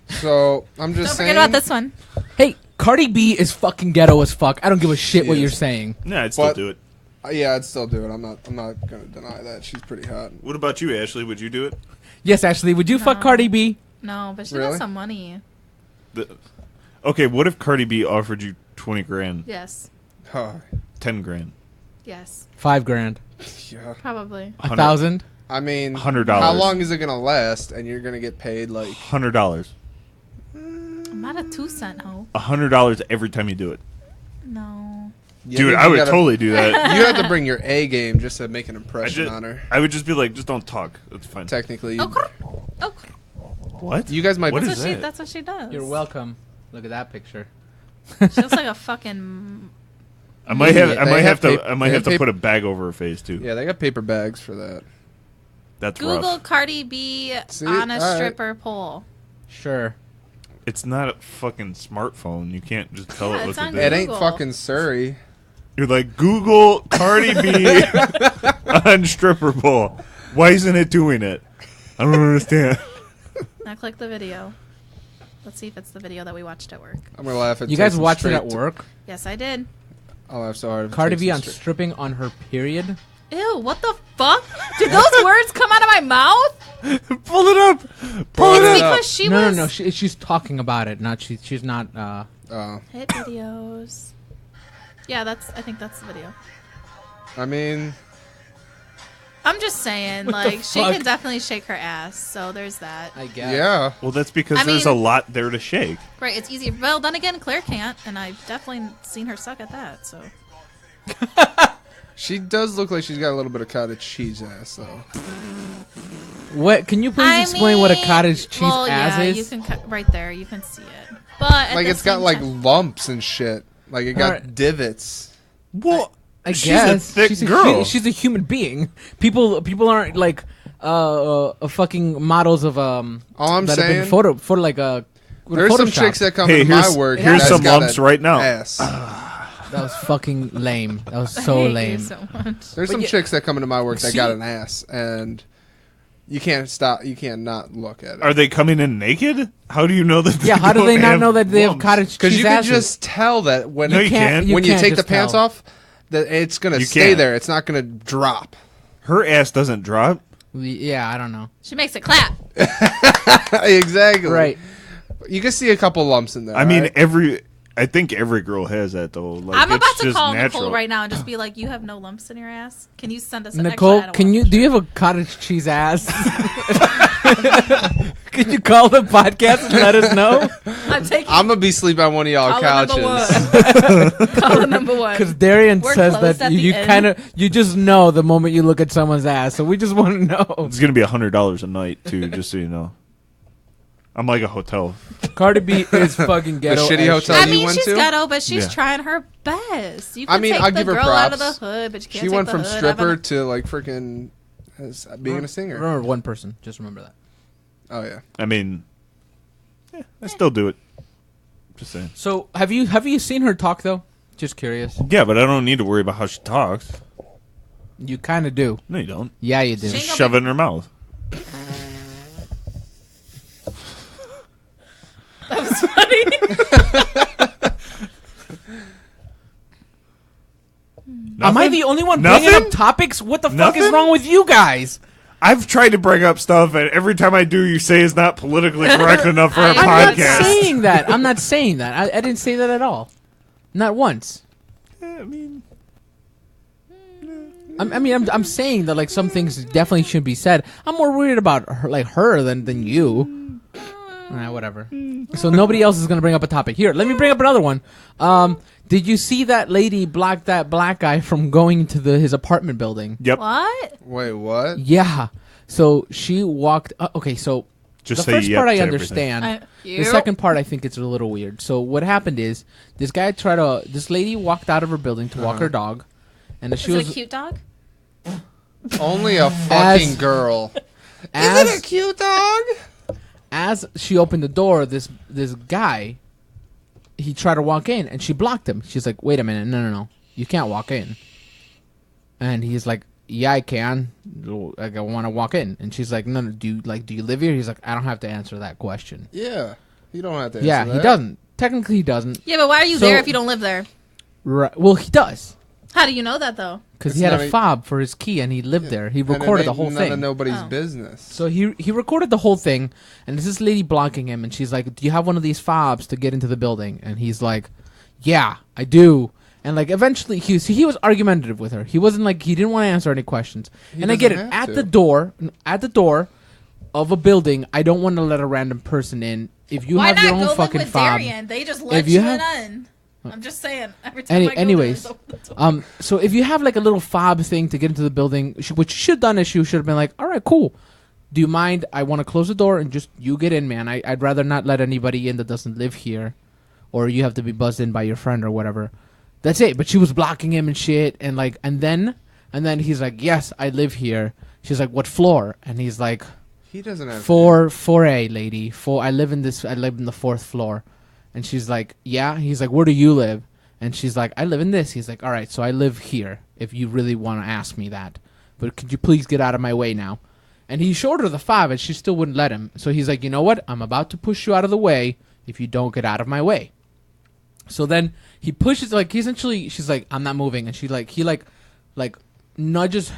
So I'm just Don't saying. forget about this one. Hey, Cardi B is fucking ghetto as fuck. I don't give a shit She what is. you're saying. Nah, I'd still But- do it. Yeah, I'd still do it. I'm not gonna deny that. She's pretty hot. What about you, Ashley? Would you do it? Yes, Ashley, would you fuck No. Cardi B? No, but she Really? got some money. Okay, what if Cardi B offered you 20 grand, Yes. Huh. 10 grand, Yes. $5,000. Yeah. Probably. 1,000. I mean, $100. how long is it gonna last? And you're gonna get paid like $100. I'm not a 2-cent hoe. $100 every time you do it. No. You Dude, think I you would gotta- totally do that. You have to bring your A game just to make an I, impression just, on her. I would just be like, just don't talk. That's fine. Technically, Oh, oh, What? you guys might. What that's is what she. that? That's what she does. You're welcome. Look at that picture. She looks like a fucking. I might have. Yeah, I they might have have to. paper- I might they have have to put a bag over her face too. Yeah, they got paper bags for that. That's Google rough. Cardi B See? on a All right. stripper pole. Sure. It's not a fucking smartphone. You can't just tell Yeah, it it's look on at It that. ain't Google. fucking Surrey. You're like Google Cardi B on stripper pole. Why isn't it doing it? I don't understand. Now click the video. Let's see if it's the video that we watched at work. I'm gonna laugh at. You guys watched it at work? Yes, I did. I'll laugh so hard. if it Cardi takes B them on straight. stripping on her period? Ew, what the fuck? Did those words come out of my mouth? Pull it up. Pull It's it up. because she no, was. no. She's talking about it. Not she's not. Oh, Hit videos. Yeah, I think that's the video. I mean, I'm just saying, like, she fuck? can definitely shake her ass. So there's that. I guess. Yeah. Well, that's because I there's mean- a lot there to shake. Right, it's easy. Well, then again, Claire can't, and I've definitely seen her suck at that. So She does look like she's got a little bit of cottage cheese ass, though. What? Can you please explain what a cottage cheese well, ass yeah, is? you can right there. You can see it, but at Like, the it's got, same like, time- lumps and shit. Like, it got Alright. divots. Well, I she's guess a thick she's girl. she's a human being. People aren't like fucking models of All I'm that have saying, been photo like a. there's some chicks that come Hey, to my here's- work. here's that's some got lumps a right now. Ass. That was fucking lame. That was I so hate you lame. so much. There's But some yeah- chicks that come into my work that See- got an ass, and you can't stop. You can't not look at it. Are they coming in naked? How do you know that? Yeah, how do they don't not have know that they have lumps? cottage Because cheese you can asses? just tell that when No, you can't. you when you can't take the just pants tell. off, that it's gonna You stay can't. there. It's not gonna drop. Her ass doesn't drop. Yeah, I don't know. She makes it clap. Exactly. Right. You can see a couple lumps in there. I mean, right? I think every girl has that though. Like, I'm it's about to just call natural. Nicole right now and just be like, "You have no lumps in your ass. Can you send us an Nicole, extra can you? Do you have a cottage cheese ass? Can you call the podcast and let us know? I'm taking. I'm gonna be sleeping on one of y'all Caller couches. number one. Caller number one. Because Darian We're says closed that at you the end. kind of you just know the moment you look at someone's ass. So we just want to know. It's gonna be $100 a night too, just so you know. I'm like a hotel. Cardi B is fucking ghetto. shitty as hotel shit. I you mean, went she's to? ghetto, but she's Yeah. trying her best. You I can mean, take I'll the give her girl out of the props. hood, but you can't She take went the from hood stripper out of to like freaking being a singer. Remember one person. Just remember that. Oh yeah. I mean, yeah, I still do it. Just saying. So have you seen her talk though? Just curious. Yeah, but I don't need to worry about how she talks. You kind of do. No, you don't. Yeah, you do. She- Just shove it in her mouth. That was funny. Am I the only one bringing Nothing? up topics? What the fuck is Nothing? wrong with you guys? I've tried to bring up stuff, and every time I do, you say it's not politically correct enough for a I'm I'm not podcast. saying that. I'm not saying that. I didn't say that at all. Not once. I mean, I'm saying that like some things definitely should be said. I'm more worried about her than you. Whatever. So nobody else is gonna bring up a topic. Here, let me bring up another one. Did you see that lady block that black guy from going to his apartment building? yep. What? Wait, what? Yeah. So she walked. Okay, so Just the say first yep part I to everything. understand. The You? second part I think it's a little weird. So what happened is this lady walked out of her building to walk her dog, and she Is was it a cute dog? Only a fucking girl. as, Is it a cute dog? as she opened the door, this guy, he tried to walk in, and she blocked him. She's like, "Wait a minute, no, you can't walk in." And he's like, "Yeah, I can. Like, I want to walk in." And she's like, "No, do you live here?" He's like, "I don't have to answer that question." Yeah. You don't have to answer Yeah, that. he doesn't. Technically, he doesn't. Yeah, but why are you So- there if you don't live there? Right. Well, he does. How do you know that though? Because It's he had not a a- fob for his key, and he lived there. He And it recorded the ain't whole none of thing. nobody's Oh. business. So he recorded the whole thing, and there's this lady blocking him, and she's like, "Do you have one of these fobs to get into the building?" And he's like, "Yeah, I do." And like eventually, he was argumentative with her. He wasn't like he didn't want to answer any questions. He And I get it. doesn't have At to. the door of a building, I don't want to let a random person in. If you Why have not your go own live fucking with fob. Darian? They just let you you have- in. I'm just saying. Every time I go Anyways, there, it's open. so if you have like a little fob thing to get into the building, what you should have done is you should have been like, "All right, cool. Do you mind? I want to close the door and just you get in, man. I'd rather not let anybody in that doesn't live here, or you have to be buzzed in by your friend or whatever." That's it. But she was blocking him and shit, and like, and then he's like, "Yes, I live here." She's like, "What floor?" And he's like, He doesn't have 4A, lady. I live in the 4th floor." And she's like, "Yeah." He's like, "Where do you live?" And she's like, "I live in this." He's like, "All right, so I live here if you really want to ask me that. But could you please get out of my way now?" And he showed her the fob, and she still wouldn't let him. So he's like, "You know what? I'm about to push you out of the way if you don't get out of my way." So then he pushes, like, essentially, she's like, "I'm not moving." And he nudges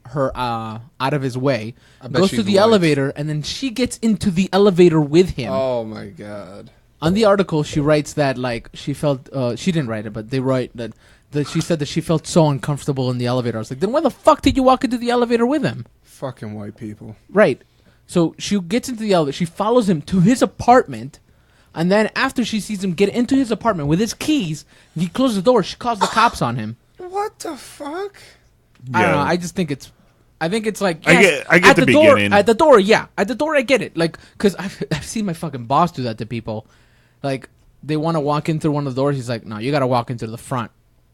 her out of his way, I bet goes to she's the white. elevator, and then she gets into the elevator with him. Oh my god. On the article, she writes that like she felt she didn't write it, but they write that that she said that she felt so uncomfortable in the elevator. I was like, then why the fuck did you walk into the elevator with him? Fucking white people. Right. So she gets into the elevator. She follows him to his apartment. And then after she sees him get into his apartment with his keys, he closes the door. She calls the cops on him. What the fuck? I don't know. Yeah. I just think it's... I think it's like... I yes, get at the door, beginning. At the door, yeah. At the door, I get it. Like, because I've seen my fucking boss do that to people. Like, they want to walk in through one of the doors. He's like, no, you got to walk into the front.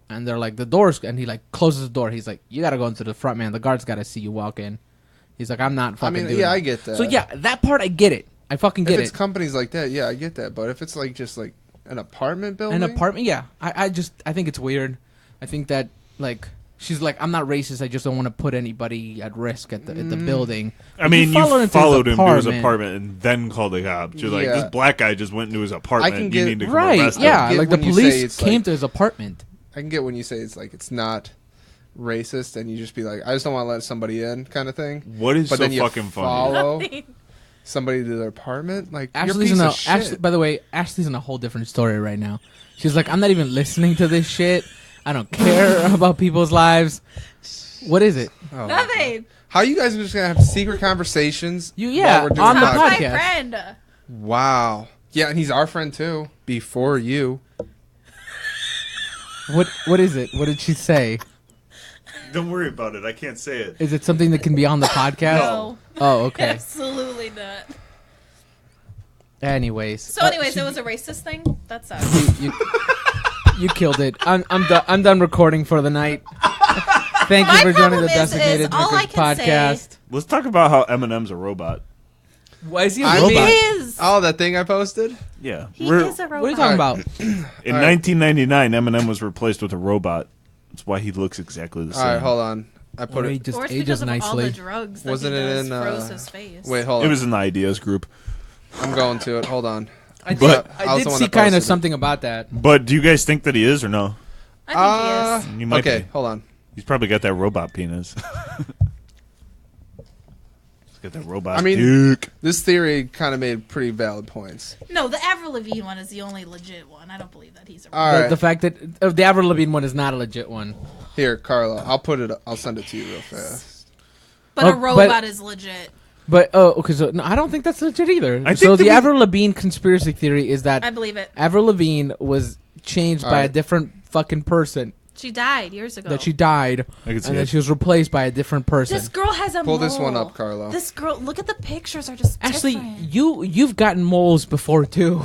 And they're like, the doors... And he, like, closes the door. He's like, you got to go into the front, man. The guard's got to see you walk in. He's like, I'm not fucking doing I it. get that. So, yeah, that part, I get it. I fucking if get it's it. companies like that, yeah, I get that. But if it's like just like an apartment building, An apartment, yeah. I think it's weird. I think that, like... She's like, I'm not racist. I just don't want to put anybody at risk at the building. I mean, you into followed him to his apartment and then called the cops. You're like, Yeah. this black guy just went into his apartment. can You get- need to come Right, arrest yeah. him. Like, the when you say police it's came like- to his apartment. I can get when you say it's like it's not racist and you just be like, I just don't want to let somebody in, kind of thing. What is But so then you fucking funny? follow somebody to their apartment, like Ashley's you're in a a, piece of Ashley, shit. by the way, Ashley's in a whole different story right now. She's like, I'm not even listening to this shit. I don't care about people's lives. What is it? Oh. Nothing. How you guys are just gonna have secret conversations? Yeah, while we're doing on the the Tom's podcast. my friend. Wow. Yeah, and he's our friend too. Before you. What is it? What did she say? Don't worry about it. I can't say it. Is it something that can be on the podcast? No. Oh, okay. Absolutely not. Anyways. So, anyways, it was a racist thing. That sucks. You killed it. I'm done recording for the night. Thank you My for joining the problem is Designated all I Drinkers can say- podcast. Let's talk about how Eminem's a robot. Why is he a I robot? mean- He is. Oh, that thing I posted? Yeah. He is a robot. What are you talking about? In All right. 1999, Eminem was replaced with a robot. That's why he looks exactly the same. All right, hold on. I put Or he it. just Or it's ages because of all nicely. the drugs that Wasn't he it does in, froze his face. Wait, hold It on. was in the ideas group. I'm going to it. Hold on. I did, But- I I was did the one see that kind posted of it. something about that. But do you guys think that he is or no? I think he is. You might Okay, be. hold on. He's probably got that robot penis. He's got that robot I mean- dick. This theory kind of made pretty valid points. No, the Avril Lavigne one is the only legit one. I don't believe that he's a robot. All The, right. the fact that the Avril Lavigne one is not a legit one. Here, Carla. I'll put it. I'll send it to you real fast. But Oh, a but- robot is legit. But okay, so no, I don't think that's legit either. I So think the that we- Avril Lavigne conspiracy theory is that I believe it. Avril Lavigne was changed All by a right. different fucking person. She died years ago. That she died, I can see and then it. she was replaced by a different person. This girl has a Pull mole. this one up, Carlo. This girl, look at the pictures. Are just Actually, different. you've gotten moles before too.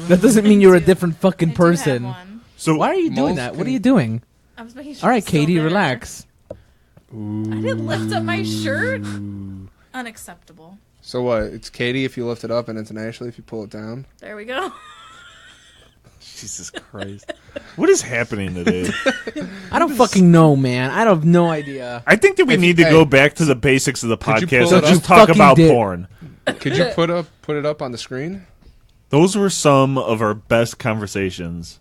That doesn't mean you're a different fucking I do have person. one. So Why are you doing Moles that? What can- are you doing? I was making sure All right, it's still Katie, there. relax. I didn't lift up my shirt. Unacceptable. So what? It's Katie if you lift it up, and it's an Ashley if you pull it down. There we go. Jesus Christ. What is happening today? I don't fucking know, man. I have no idea. I think that we If- need to hey, go back to the basics of the could you podcast pull and it just up? talk Fucking about did. porn. Could you put it up on the screen? Those were some of our best conversations.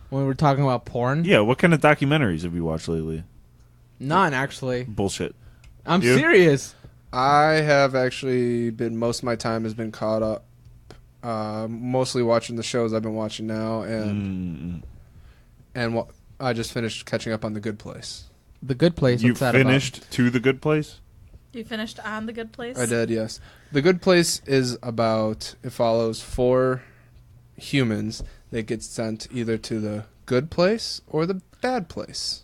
When we're talking about porn, Yeah, what kind of documentaries have you watched lately? none actually. Bullshit. I'm You? serious. I have actually been. Most of my time has been caught up. Mostly watching the shows I've been watching now, and I just finished catching up on The Good Place. The Good Place. You What's that finished To the Good Place? You finished on The Good Place? I did, yes. The Good Place is about. It follows 4 humans that get sent either to the good place or the bad place.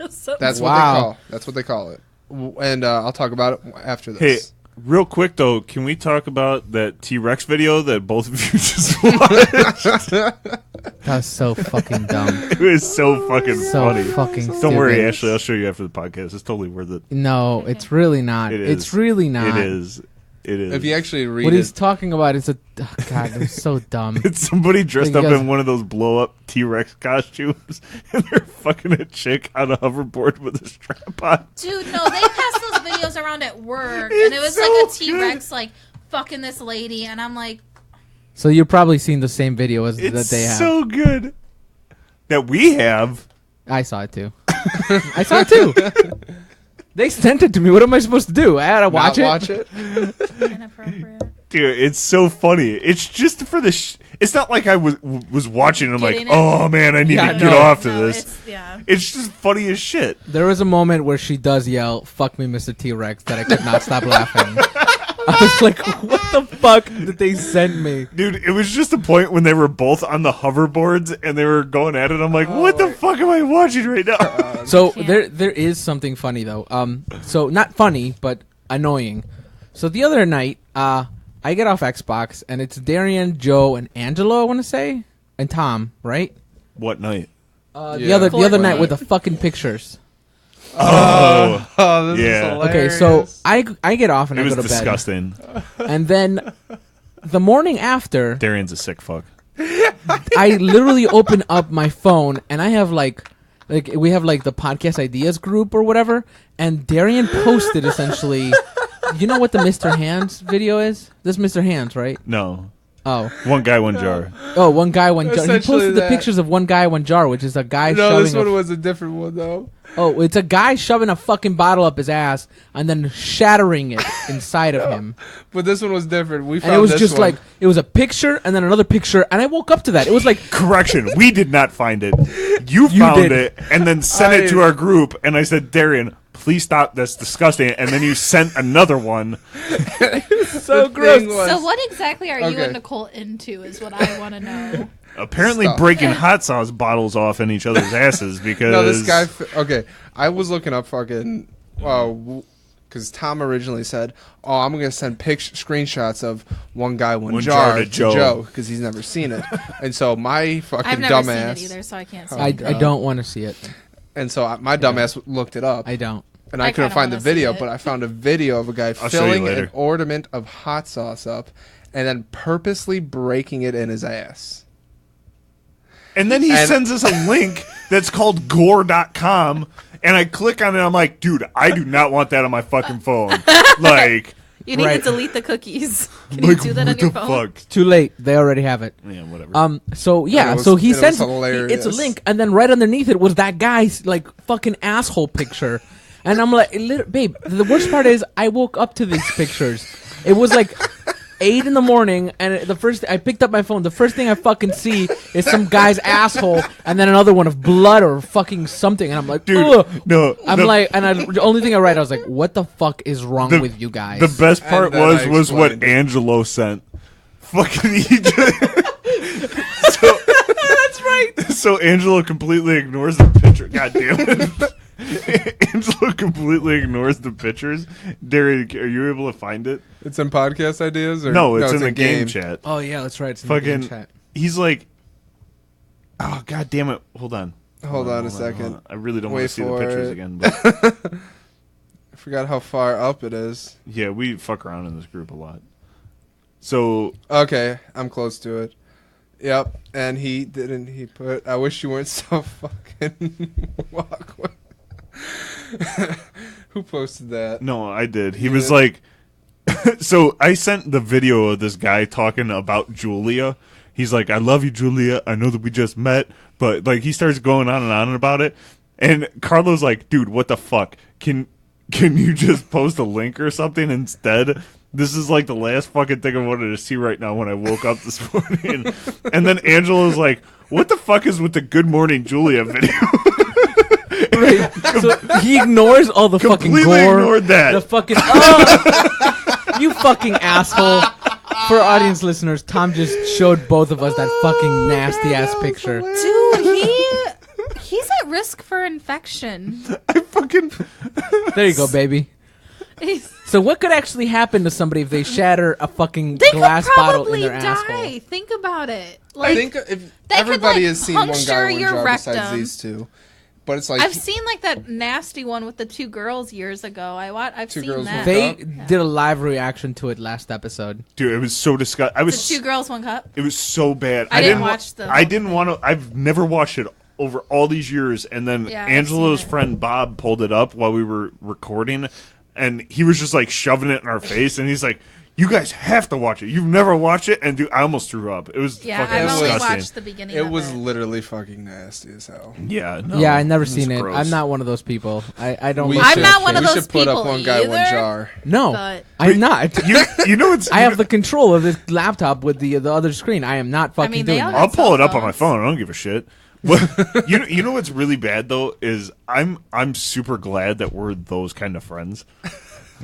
So- That's Wow. That's what they call it. And I'll talk about it after Hey, this. real quick though, can we talk about that T-Rex video that both of you just watched? about? That's so fucking dumb. It was so fucking So funny. fucking stupid. Don't worry, Ashley. I'll show you after the podcast. It's totally worth it. No, it's really not. It It's is. really not. It is. It is. If you actually read What it, he's talking about is oh, God, they're so dumb. It's somebody dressed Like, up you guys- in one of those blow-up T-Rex costumes, and they're fucking a chick on a hoverboard with a strap on. Dude, no, they passed those videos around at work, and it was It's like a so T-Rex, like, fucking this lady, and I'm like, So you've probably seen the same video as that It's they have. so good that we have. I saw it too. I saw it too. They sent it to me. What am I supposed to do? I had to not watch it. watch it. inappropriate. Dude, it's so funny. It's just for the. It's not like I was watching and I'm like, Getting it. oh man, I need Yeah, to get no. off to No, this. yeah. It's just funny as shit. There was a moment where she does yell, "Fuck me, Mr. T-Rex," that I could not stop laughing. I was like, what the fuck did they send me? Dude, it was just a point when they were both on the hoverboards and they were going at it. I'm like, what the fuck am I watching right now? So Can't. there is something funny though. So not funny, but annoying. So the other night, I get off Xbox and it's Darian, Joe, and Angelo. I want to say, and Tom, right? What night? The Yeah. other Fortnite. night with the fucking pictures. Oh, Oh, this Yeah. is hilarious. Okay, so I get off and it I was go to bed, disgusting. and then the morning after, Darian's a sick fuck. I literally open up my phone and I have like we have like the podcast ideas group or whatever, and Darian posted essentially. You know what the Mr. Hands video is? This Mr. Hands, right? No. Oh, One guy, one jar. oh, one guy, one jar. He Essentially posted the that. pictures of one guy, one jar, which is a guy No, shoving. this one was a different one though. Oh, it's a guy shoving a fucking bottle up his ass and then shattering it inside of him. But this one was different. We And found it was this just one. like it was a picture and then another picture, and I woke up to that. It was like Correction, we did not find it. You found did. it and then sent it to our group, and I said, Darian, please stop. That's disgusting. And then you sent another one. so The gross. thing was- So what exactly are you Okay. and Nicole into is what I want to know. Apparently Stop. breaking hot sauce bottles off in each other's asses because No, this guy. Okay, I was looking up fucking. Because Tom originally said, "Oh, I'm gonna send screenshots of one guy, one jar to to Joe. Joe because he's never seen it." And so my fucking I've never dumbass, seen it either, so I can't say. I anything. don't want to see it. and so my dumbass looked it up, I don't. and I I couldn't kinda find the wanna see video, it. but I found a video of a guy show you filling later. an ornament of hot sauce up, and then purposely breaking it in his ass. And then he And- sends us a link that's called gore.com. And I click on it. I'm like, dude, I do not want that on my fucking phone. Like, You need Right. to delete the cookies. Can you like do that what on your the phone? fuck? Too late. They already have it. Yeah, whatever. So yeah, it was- so he and it was sends hilarious. it's a link, and then right underneath it was that guy's like fucking asshole picture, and I'm like, babe, the worst part is I woke up to these pictures. It was like 8 in the morning, and the first I picked up my phone. The first thing I fucking see is some guy's asshole, and then another one of blood or fucking something, and I'm like, Dude, ugh. no. I'm the, like, and the only thing I write, I was like, what the fuck is wrong The- with you guys? the best part And then I was what explained it. Angelo sent. Fucking he just, That's right. so Angelo completely ignores the picture. God damn it. Angelo completely ignores the pictures. Darian, are you able to find it? It's in podcast ideas, or No, it's in the game chat. Oh yeah, that's right. It's in the game Fucking, chat. he's like, oh god damn it! Hold on. Hold on a second. I really don't want to Wait see the for pictures it. again. But I forgot how far up it is. yeah, we fuck around in this group a lot. So Okay, I'm close to it. Yep, and he didn't. He put. I wish you weren't so fucking awkward. Who posted that? no, I did. He You was did? like, so I sent the video of this guy talking about Julia. He's like, I love you, Julia. I know that we just met, but like he starts going on and on about it. And Carlo's like, dude, what the fuck? Can you just post a link or something instead? This is like the last fucking thing I wanted to see right now when I woke up this morning. And then Angela's like, what the fuck is with the Good Morning Julia video? Right. So he ignores all the fucking Completely gore. ignored that. The fucking you fucking asshole. For audience listeners, Tom just showed both of us that fucking nasty ass picture. Dude, he's at risk for infection. I fucking... There you go, baby. He's- So what could actually happen to somebody if they shatter a fucking They glass could bottle in probably their die. asshole? Think about it. I Like, think if they could, everybody like, has seen one puncture guy, one your jar besides rectum. these two, but it's like I've seen like that nasty one with the 2 girls years ago. I've Two seen girls, that. one They cup? did a live reaction to it last episode. Dude, it was so disgusting. I The was... 2 girls, 1 cup. It was so bad. I didn't watch the I whole didn't want to. I've never watched it over all these years. And then Yeah, I've Angelo's seen it. friend Bob pulled it up while we were recording, and he was just like shoving it in our face. And he's like, you guys have to watch it. You've never watched it, and dude, I almost threw up. It was Yeah, fucking I've only disgusting. watched the beginning. It of was it. literally fucking nasty as hell. Yeah, no, Yeah, I never it was seen it. gross. I'm not one of those people. I don't. We look I'm for should- that not one of shit. We those should put up people one guy, one either, jar. No, but- I'm not. You know what's? I have the control of this laptop with the other screen. I am not fucking mean, they doing all that. I'll pull it up on cell my phones. phone. I don't give a shit. What, you know what's really bad though is I'm super glad that we're those kind of friends.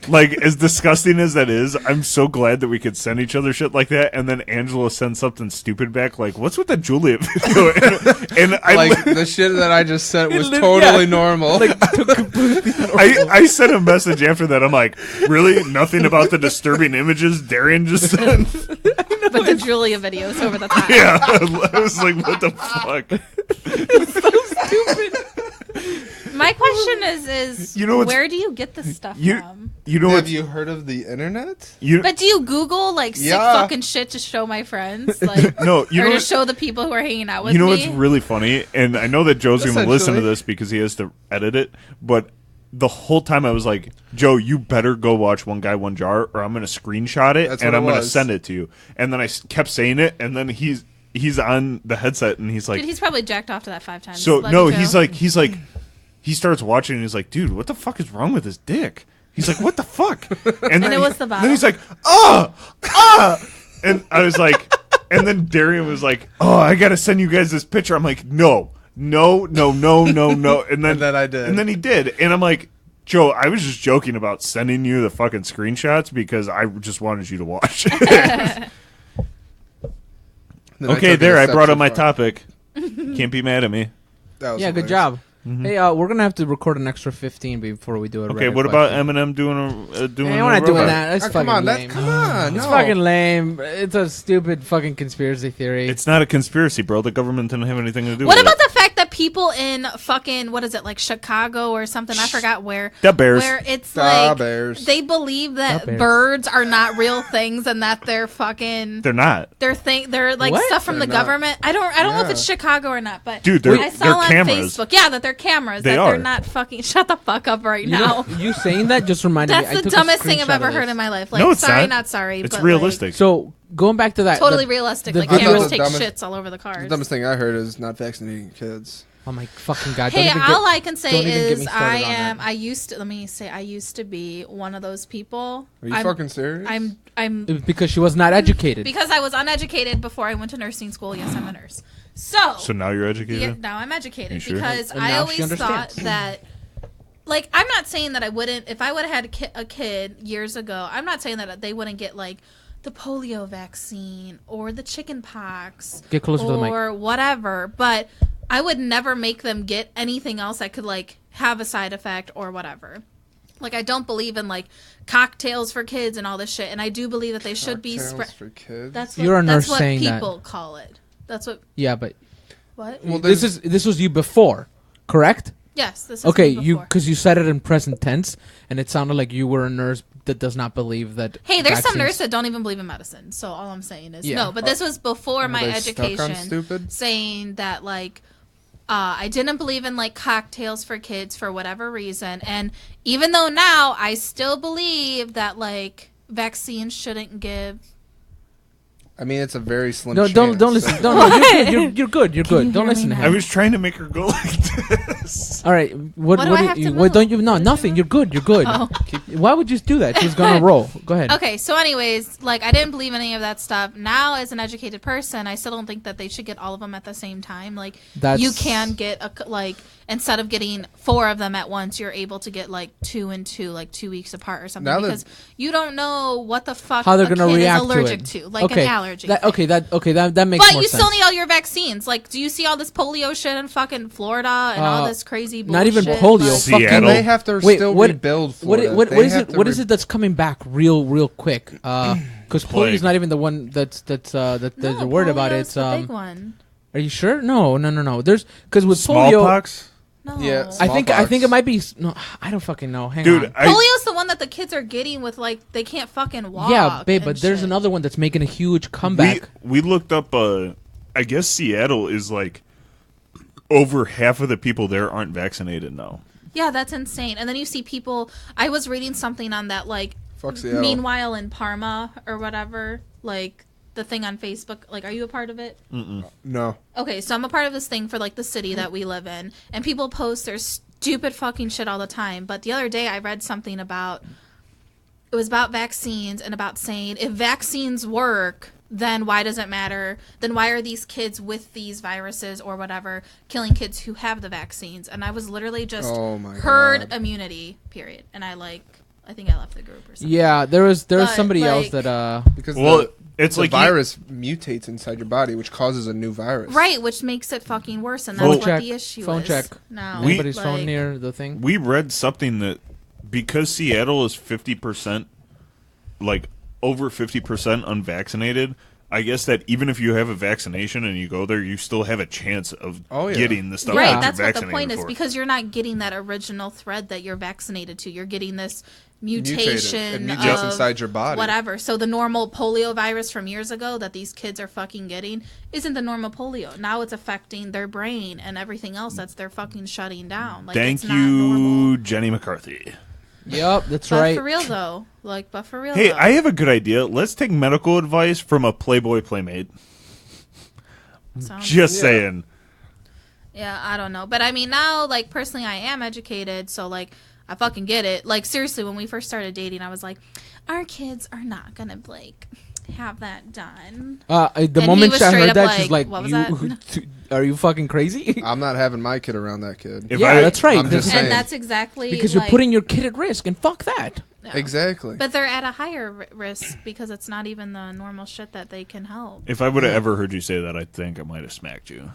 Like, as disgusting as that is, I'm so glad that we could send each other shit like that, and then Angela sends something stupid back, like, what's with the Juliet video? And I, Like the shit that I just sent was lit- totally yeah. normal. I sent a message after that. I'm like, really? Nothing about the disturbing images Darian just sent? But the Julia videos over the top. Yeah. I was like, what the fuck? My question is You know what's- where do you get this stuff You, from? you know Have what? you heard of the internet? You, But do you Google like sick Yeah. fucking shit to show my friends, like, no, you or know to what? show the people who are hanging out with You know me? what's really funny? And I know that Joe's going to listen to Essentially. this because he has to edit it, but the whole time I was like, Joe, you better go watch One Guy, One Jar, or I'm going to screenshot it That's and what I'm it going to was. send it to you. And then I kept saying it, and then he's on the headset, and he's like, Dude, he's probably jacked off to that 5 times. so Love no, you, Joe. he's like, he starts watching, and he's like, dude, what the fuck is wrong with his dick? He's like, what the fuck? And then it was the Then he's like, and I was like, and then Darian was like, oh, I got to send you guys this picture. I'm like, no. And then I did. And then he did. And I'm like, Joe, I was just joking about sending you the fucking screenshots because I just wanted you to watch it. Then I Okay, took it there, a I step brought too up my far. topic. Can't be mad at me. That was Yeah, good hilarious. job. Hey, we're gonna have to record an extra 15 before we do it. Okay, what about Eminem doing a doing? Hey, a we're not doing robot? that. That's Oh, fucking come on, lame. come on. It's no. fucking lame. It's a stupid fucking conspiracy theory. It's not a conspiracy, bro. The government didn't have anything to do What with about it. the fact that people in fucking, what is it, like Chicago or something? I forgot where. The Bears. Where it's The like Bears. they believe The that Bears. birds are not real things and that they're fucking They're not. they're like What? stuff from They're the not. government. I don't know if Yeah. it's Chicago or not, but Dude, they're- I saw they're on cameras. Facebook. Yeah, that they're cameras. They that are. they're not fucking. Shut the fuck up right You now. know, you saying that just reminded me. That's I the took a dumbest thing I've screenshot ever of heard this. in my life. Like, No, it's sorry, not. not sorry. It's but realistic. So going back to that, Like, totally the- realistic. the Like video- cameras The take dumbest- shits all over the The cars. dumbest thing I heard is not vaccinating kids. oh my fucking god! Hey, don't even all get, I can say don't even get is me started I on am. that. I used to. Let me say, I used to be one of those people. Are you I'm, fucking serious? I'm It was because she was not educated. because I was uneducated before I went to nursing school. Yes, I'm a nurse. So, So now you're educated? yeah, now I'm educated You sure? because And I now she always thought understands. that. Like, I'm not saying that I wouldn't. If I would have had a kid years ago, I'm not saying that they wouldn't get like the polio vaccine or the chicken pox Get closer to the mic. or whatever. But I would never make them get anything else that could like have a side effect or whatever. Like, I don't believe in like cocktails for kids and all this shit. And I do believe that they should be Cocktails spread. for kids. That's what, You're a nurse that's what saying that. people call it. That's what. Yeah, but What? Well, this was you before, correct? Yes. This is Okay, me you before. because you said it in present tense, and it sounded like you were a nurse that does not believe that. Hey, there's some vaccines- nurses that don't even believe in medicine. So all I'm saying is Yeah. no. But this was before my they stuck on education, stupid? saying that like I didn't believe in like cocktails for kids for whatever reason. And even though now I still believe that like vaccines shouldn't give. I mean, it's a very slim. No, don't chance. listen. Don't. You're good. You're good. you Don't hear listen me to now? I him. was trying to make her go like this. All right. What? What do I have to what move? don't you? No, What did nothing. you You're good. You're good. Oh. Why would you do that? She's gonna roll. Go ahead. Okay, so anyways, like I didn't believe any of that stuff. Now, as an educated person, I still don't think that they should get all of them at the same time. Like That's- you can get like instead of getting 4 of them at once, you're able to get like 2 and 2, like 2 weeks apart or something. Now that- Because you don't know what the fuck How they're a gonna kid react is allergic to it. to, like okay. an allergy. That, thing. okay. That makes But more you sense. still need all your vaccines. Like, do you see all this polio shit in fucking Florida and all this crazy bullshit? not even polio. Like- Fucking Seattle. They have to Wait, still what- rebuild. What Florida. what They is have it? to What is it that's coming back real quick? Because polio Plague. is not even the one that's that they're No, worried about. polio's It's the big one. Are you sure? No. There's because with polio, Smallpox? No. Yeah, I think Smallpox. it might be. No, I don't fucking know. Hang Dude, on. Polio's the one that the kids are getting with like they can't fucking walk. Yeah, babe, and but there's shit. another one that's making a huge comeback. we looked up, I guess Seattle is like over half of the people there aren't vaccinated now. Yeah, that's insane. And then you see people. I was reading something on that like Fuck Seattle. Meanwhile, in Parma or whatever, like the thing on Facebook, like, are you a part of it? No. Okay, so I'm a part of this thing for like the city that we live in, and people post their stupid fucking shit all the time. But the other day I read something about, it was about vaccines and about saying if vaccines work, then why does it matter? Then why are these kids with these viruses or whatever killing kids who have the vaccines? And I was literally just herd immunity, period. And I think I left the group or something. Yeah, there was But, somebody else like- that Because it's the like virus mutates inside your body, which causes a new virus. Right, which makes it fucking worse, and Phone that's what check, the issue phone is. check. No, anybody's like, phone near the thing. we read something that because Seattle is 50%, like over 50% unvaccinated. I guess that even if you have a vaccination and you go there, you still have a chance of getting the stuff Right, that that's you're what the vaccinated point is, for. because you're not getting that original thread that you're vaccinated to. You're getting this mutation It mutates of inside your body. whatever. So the normal polio virus from years ago that these kids are fucking getting isn't the normal polio. Now it's affecting their brain and everything else that's they're fucking shutting down. Like, Thank it's not you, normal. Jenny McCarthy. Yep, that's But right. for real though, Hey, I have a good idea. Let's take medical advice from a Playboy Playmate. Just saying. Yeah, I don't know. But I mean, now, like, personally, I am educated, so, like, I fucking get it. Like, seriously, when we first started dating, I was like, our kids are not gonna, like, have that done. The And moment he was I straight heard up that, like, she's like, what was "You, are you fucking crazy?" I'm not having my kid around that kid. If yeah, I- that's right. I'm just saying. And that's exactly because you're like, putting your kid at risk, and fuck that. no. Exactly. But they're at a higher risk because it's not even the normal shit that they can help. If I would have ever heard you say that, I think I might have smacked you.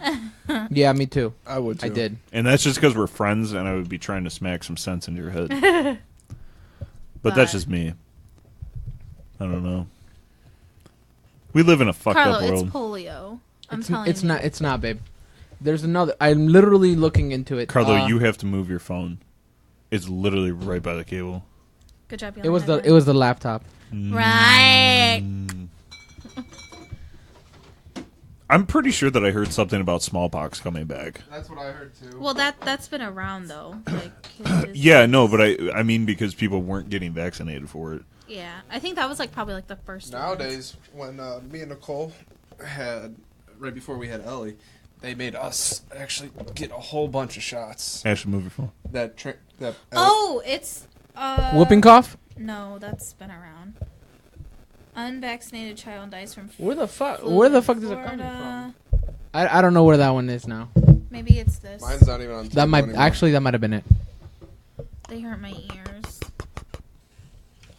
Yeah, me too. I would too. I did. And that's just because we're friends, and I would be trying to smack some sense into your head. But that's just me. I don't know. We live in a fucked Carlo, up it's world. polio. I'm It's, telling it's you. not. It's not, babe. There's another. I'm literally looking into it. Carlo, you have to move your phone. It's literally right by the cable. Good job. It was the laptop. Right. I'm pretty sure that I heard something about smallpox coming back. That's what I heard too. Well, that's been around though. Like, Yeah, no, but I mean because people weren't getting vaccinated for it. Yeah, I think that was like probably like the first. one. Nowadays, when me and Nicole had, right before we had Ellie, they made us actually get a whole bunch of shots. Ashley, move your phone. That Oh, it's Whooping cough. No, that's been around. Unvaccinated child dies from. Where the fuck? flu Where the in fuck does it come Florida. from? I don't know where that one is now. Maybe it's this. Mine's not even on. That might anymore. actually that might have been it. They hurt my ears.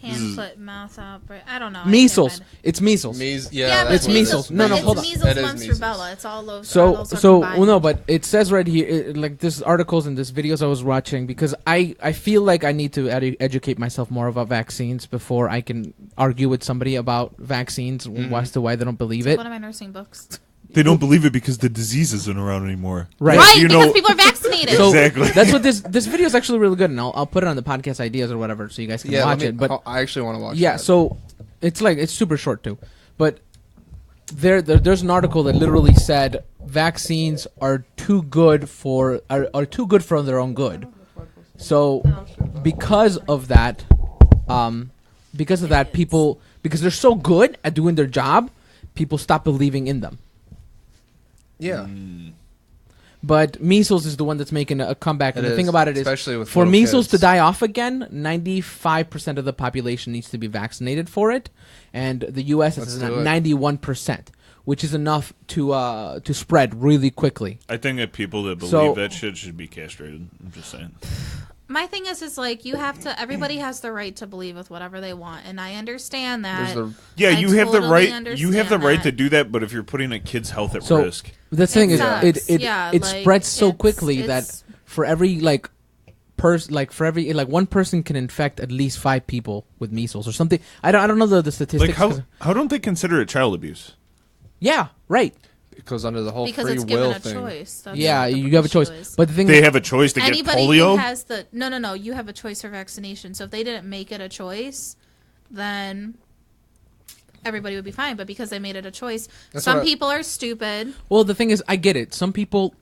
Hand, foot, mouth outbreak. I don't know. Measles. It's measles. Yeah, but It's measles. No, it's hold on. measles, That is mumps, measles. rubella. It's all those. So all those are so combined. well, no, but it says right here, like this articles and this videos I was watching, because I feel like I need to educate myself more about vaccines before I can argue with somebody about vaccines as to why they don't believe it. One of my nursing books. They don't believe it because the disease isn't around anymore. Right. Right, You because know- people are vaccinated. So Exactly. that's what this video is actually really good, and I'll put it on the podcast ideas or whatever, so you guys can watch it. But I actually want to watch. yeah, that. so it's super short too, but there's an article that literally said vaccines are too good for are too good for their own good. So because of that, people, because they're so good at doing their job, people stop believing in them. Yeah. But measles is the one that's making a comeback. And It the thing is, about it is, especially with for little measles to kids. die off again, 95% of the population needs to be vaccinated for it, and the U.S. is Let's at do it. 91%, which is enough to spread really quickly. I think that people that believe So- that shit should be castrated. I'm just saying. My thing is like you have to. Everybody has the right to believe with whatever they want, and I understand that. There's the Yeah, I you have the totally right. You understand have the right that. to do that, but if you're putting a kid's health at So risk, the thing It is, sucks. it Yeah, it like, spreads so it's- quickly it's- that for every one person can infect at least 5 people with measles or something. I don't know the statistics. like 'cause- how don't they consider it child abuse? yeah, right. it goes under the whole because free it's will given a thing. choice. That's Yeah, what the you have a issue choice. is. But the thing They is, have a choice to get Anybody polio. who has the no, you have a choice for vaccination. So if they didn't make it a choice, then everybody would be fine. But because they made it a choice, That's some what I- people are stupid. well, the thing is, I get it. Some people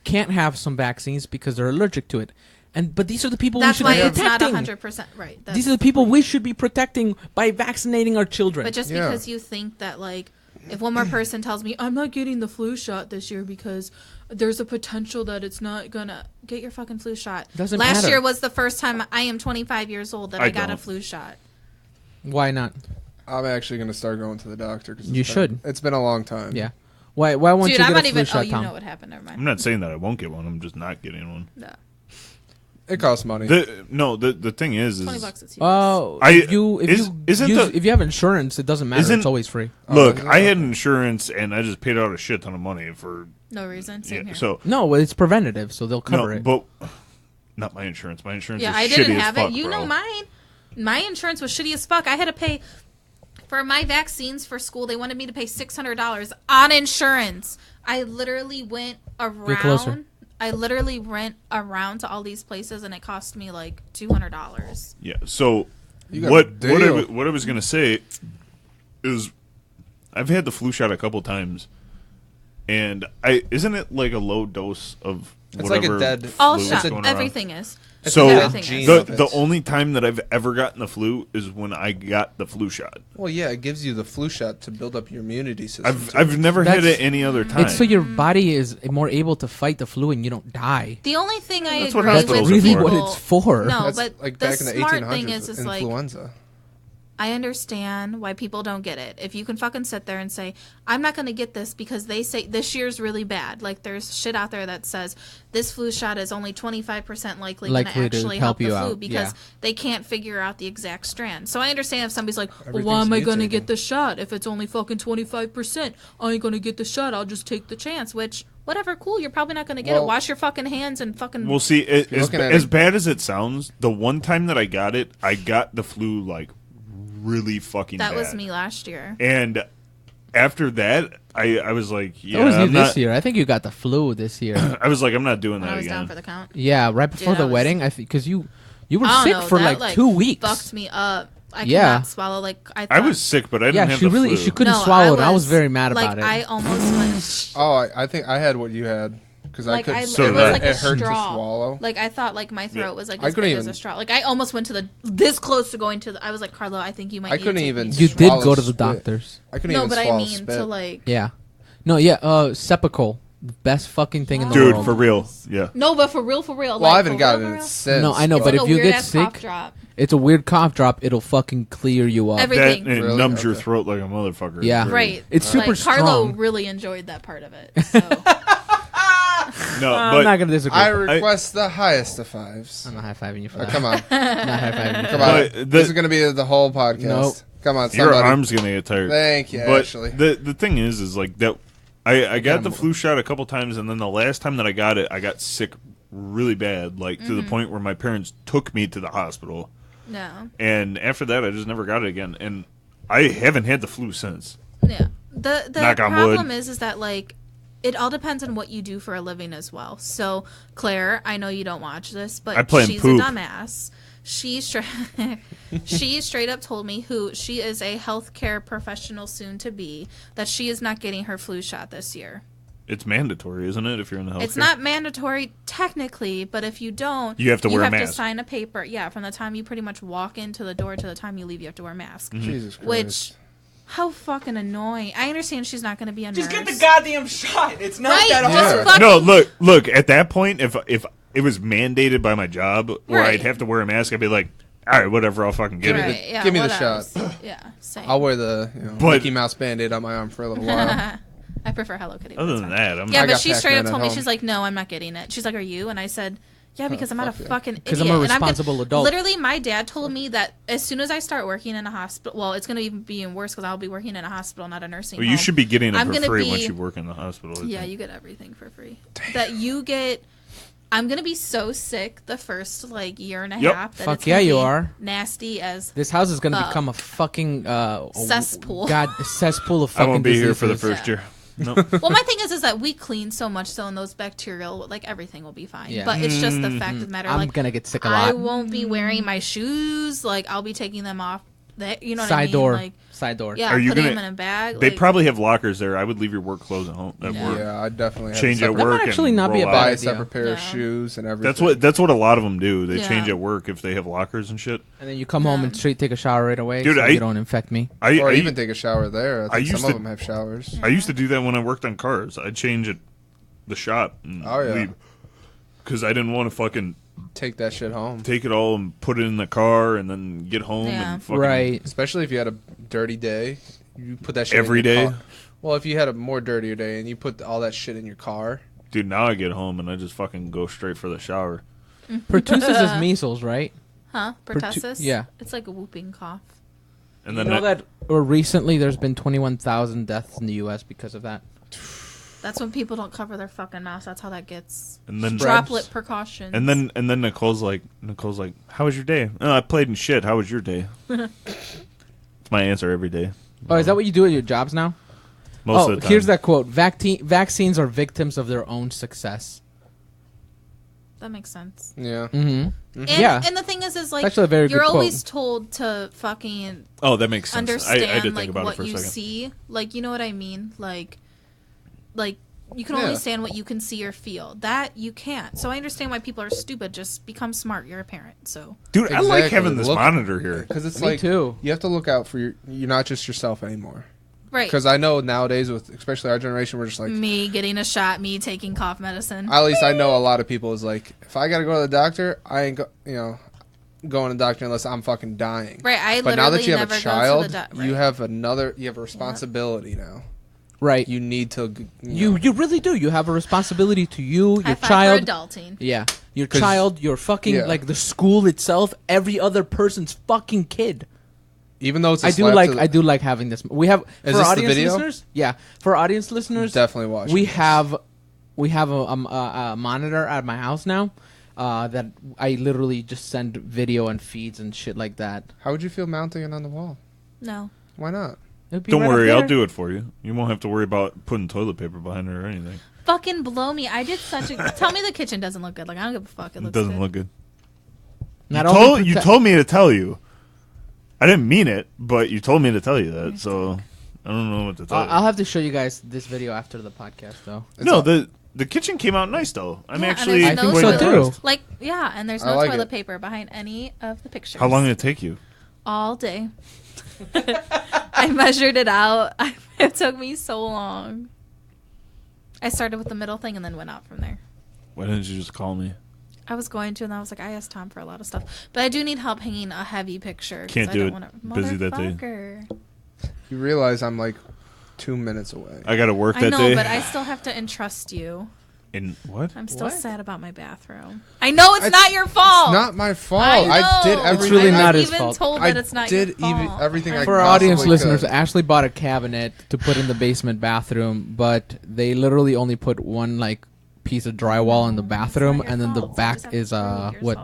can't have some vaccines because they're allergic to it. But these are the people That's we why should be it's not protecting. 100% right. These are the people we should be protecting by vaccinating our children. But just because you think that, like, if one more person tells me, I'm not getting the flu shot this year because there's a potential that it's not gonna get your fucking flu shot. Doesn't Last matter. year was the first time I am 25 years old that I got a don't. flu shot. Why not? I'm actually going to start going to the doctor. Cause You should. It's been a long time. Yeah. Why won't Dude, you I'm get not a flu even. shot, Oh, you Tom? know what happened. Never mind. I'm not saying that I won't get one. I'm just not getting one. No. It costs money. The thing is $20 it's US. Oh, if you have insurance, it doesn't matter. It's always free. Look, I had insurance and I just paid out a shit ton of money for No reason. Same here. So No, it's preventative, so they'll cover it. but not my insurance. My insurance Yeah, is I shitty didn't as have fuck, it. You bro. know mine. My insurance was shitty as fuck. I had to pay for my vaccines for school. They wanted me to pay $600 on insurance. I literally went closer. around. I literally went around to all these places, and it cost me like $200. Yeah. So You got a what deal. what I was gonna say is I've had the flu shot a couple times, and isn't it like a low dose of It's like a whatever dead- All flu is shot. going around? Everything is. So Everything is. the only time that I've ever gotten the flu is when I got the flu shot. Well, yeah, it gives you the flu shot to build up your immunity system. I've never had That's- it any other time. It's so your body is more able to fight the flu and you don't die. The only thing I That's what agree hospitals with are Really, for. people, what it's for. No, That's but like the back in the smart 1800s thing is like influenza. I understand why people don't get it. If you can fucking sit there and say, I'm not going to get this because they say this year's really bad. Like, there's shit out there that says this flu shot is only 25% likely going to Likely to actually help help the you flu out, because yeah. they can't figure out the exact strand. So I understand if somebody's like, well, Everything's why am I going to mutating. get the shot if it's only fucking 25%? I ain't going to get the shot. I'll just take the chance, which, whatever, cool. You're probably not going to get it. Well- Wash your fucking hands and fucking... We'll see. looking at As it- bad as it sounds, the one time that I got it, I got the flu like really fucking that bad. was me last year. And after that, I was like, yeah, That was you I'm this not, year. I think you got the flu this year. I was like, I'm not doing When that I was down again. for the count. Yeah, right before Dude, the I was- wedding. I think because you were I sick don't know, for that, like 2 weeks. Fucked me up. I Yeah. cannot swallow like I thought. I was sick, but I didn't Yeah, have she the really flu. she couldn't No, swallow it. I was very mad like, about it. I almost went. Oh, I think I had what you had because I Like could. I, So it was that- like a it hurt straw. to swallow. Like I thought, like my throat Yeah. was like I as couldn't big as even- a straw. Like I almost went to this close to going to. I was like, Carlo, I think you might. I need to couldn't take even me you to- did swallow go to the spit. doctors. I couldn't No, even but I swallow mean spit. to like. Yeah. No, yeah. Cepacol, best fucking thing in the Dude, world. for real. Yeah. No, but for real. Well, like, I haven't for gotten real, it for since. No, I know, but real. if you get Weird-ass cough sick, drop. it's a weird cough drop. It'll fucking clear you up. Everything. That and it Really? numbs your Okay. throat like a motherfucker. Yeah. Very- Right. It's super like, Carlo strong. really enjoyed that part of it. So. No, I'm but not gonna disagree. I request the highest of fives. I'm not high fiving you for Oh, that. come on, I'm not high fiving you for come that. on. But This is going to be the whole podcast. Nope. Come on, your somebody. arm's gonna get tired. Thank you, But Ashley. the thing is like that. I got the him. flu shot a couple times, and then the last time that I got it, I got sick really bad, like to the point where my parents took me to the hospital. No. And after that, I just never got it again, and I haven't had the flu since. Yeah. The Knock on problem wood. is that like it all depends on what you do for a living as well. So Claire, I know you don't watch this, but I play in she's poop. a dumbass. She straight up told me who she is a healthcare professional soon to be that she is not getting her flu shot this year. It's mandatory, isn't it? If you're in the healthcare, It's not mandatory technically, but if you don't, You have to wear a to mask. sign a paper. Yeah, from the time you pretty much walk into the door to the time you leave, you have to wear a mask. Jesus Christ. Which, how fucking annoying! I understand she's not going to be a nurse. goddamn shot. It's not Right, just hard. fucking No, look. At that point, if it was mandated by my job, where Right. I'd have to wear a mask, I'd be like, all right, whatever, I'll fucking get Right, it. yeah, Give me the what shot. else? Yeah, same. I'll wear the But- Mickey Mouse Band-Aid on my arm for a little while. I prefer Hello Kitty. but Other it's than fine. that, I'm Yeah, I but got she straight up Pac-Man at told me, home. she's like, no, I'm not getting it. She's like, are you? And I said, yeah, because I'm not a fuck yeah. fucking idiot. 'Cause I'm a And gonna- responsible adult. Literally, my dad told me that as soon as I start working in a hospital, well, it's going to even be even worse because I'll be working in a hospital, not a nursing Well, home. you should be getting it I'm for gonna free be- once you work in the hospital. I Yeah, think. you get everything for free. That you get... I'm going to be so sick the first, like, year and a Yep. half. That Fuck it's gonna yeah, you be are. Nasty as... This house is gonna become a fucking Cesspool. God, a cesspool of I fucking won't be here for the diseases. first year. No. Well, my thing is that we clean so much so in those bacterial, like, everything will be fine. Yeah. But it's just the fact of the matter, I'm like, gonna get sick a I lot. won't be wearing my shoes. Like, I'll be taking them off You know what I Side mean? door. Like, Side door. yeah, Are you putting gonna- them in a bag. They like, probably have lockers there. I would leave your work clothes at home. At Yeah. work. Yeah, I definitely have Change a at separate, work. That might actually and not be a roll bad out. buy a idea. separate pair of Yeah. shoes and everything. That's what a lot of them do. They Yeah. change at work if they have lockers and shit. And then you come home and straight take a shower right away, Dude, so I- you don't infect me. Or I even take a shower there. I think used some of to- them have showers. I used to do that when I worked on cars. I'd change at the shop and Oh, yeah. leave because I didn't want to fucking Take that shit home. take it all and put it in the car and then get home Yeah. and fucking Right. Especially if you had a dirty day. You put that shit Every in your day? car. Well, if you had a more dirtier day and you put all that shit in your car. Dude, now I get home and I just fucking go straight for the shower. Pertussis is measles, right? Huh? Pertussis? yeah. It's like a whooping cough. And You then know that recently there's been 21,000 deaths in the U.S. because of that. That's when people don't cover their fucking mouths. That's how that gets. and then Droplet precautions. and then Nicole's like, how was your day? Oh, I played in shit. How was your day? It's my answer every day. Oh, is that what you do at your jobs now? Most of the time. Here's that quote. Vaccines are victims of their own success. That makes sense. Yeah. Mm-hmm. And, Yeah. and the thing is like, Actually a very you're good quote. always told to fucking Oh, that makes sense. understand I did like think about what it for a you second. see. Like, you know what I mean? Like you can Yeah. only stand what you can see or feel. That you can't. So I understand why people are stupid. Just become smart. You're a parent, so Dude, I like Exactly. having this Look- monitor here. Because it's Me like, too. you have to look out for you're not just yourself anymore. right. Because I know nowadays, with especially our generation, we're just like, Me getting a shot, me taking cough medicine. at least I know a lot of people is like, if I got to go to the doctor, I ain't going to the doctor unless I'm fucking dying. Right. I But literally now that you have never a child, go to the you have a responsibility now. Right. You need to, You really do. You have a responsibility to you, High your five child. for adulting. Yeah. Your 'Cause- child, your fucking, yeah. like, the school itself, every other person's fucking kid. even though it's a I slap to the- I do like having this. We have, Is for this the audience video? listeners, yeah, for audience listeners, definitely watch. we this. have a monitor at my house now that I literally just send video and feeds and shit like that. How would you feel mounting it on the wall? No. Why not? It'd be Don't right up worry, I'll there. do it for you. You won't have to worry about putting toilet paper behind it or anything. Fucking blow me. I did such a. Tell me the kitchen doesn't look good. Like, I don't give a fuck. It It looks doesn't good. look good. Not You only told, you protect- told me to tell you. I didn't mean it, but you told me to tell you that, so I don't know what to tell I'll you. have to show you guys this video after the podcast, though. It's No, all- the kitchen came out nice though. I'm Yeah, and actually there's I think no so, quite too. impressed. Like, yeah, and there's I no like toilet it. paper behind any of the pictures. How long did it take you? All day. I measured it out. It took me so long. I started with the middle thing and then went out from there. Why didn't you just call me? I was going to, and I was like, I asked Tom for a lot of stuff. But I do need help hanging a heavy picture. 'cause Can't I do don't it. wanna- Busy that day. Motherfucker. You realize I'm like 2 minutes away. I got to work I that know, day. but I still have to entrust you. In what? I'm still What? sad about my bathroom. I know it's It's- not your fault. It's not my fault. I know. did everything. It's really I- not his even fault. told I that it's not did your even fault. everything I For possibly audience could. listeners, Ashley bought a cabinet to put in the basement bathroom, but they literally only put one like piece of drywall in the bathroom, and then the back is what,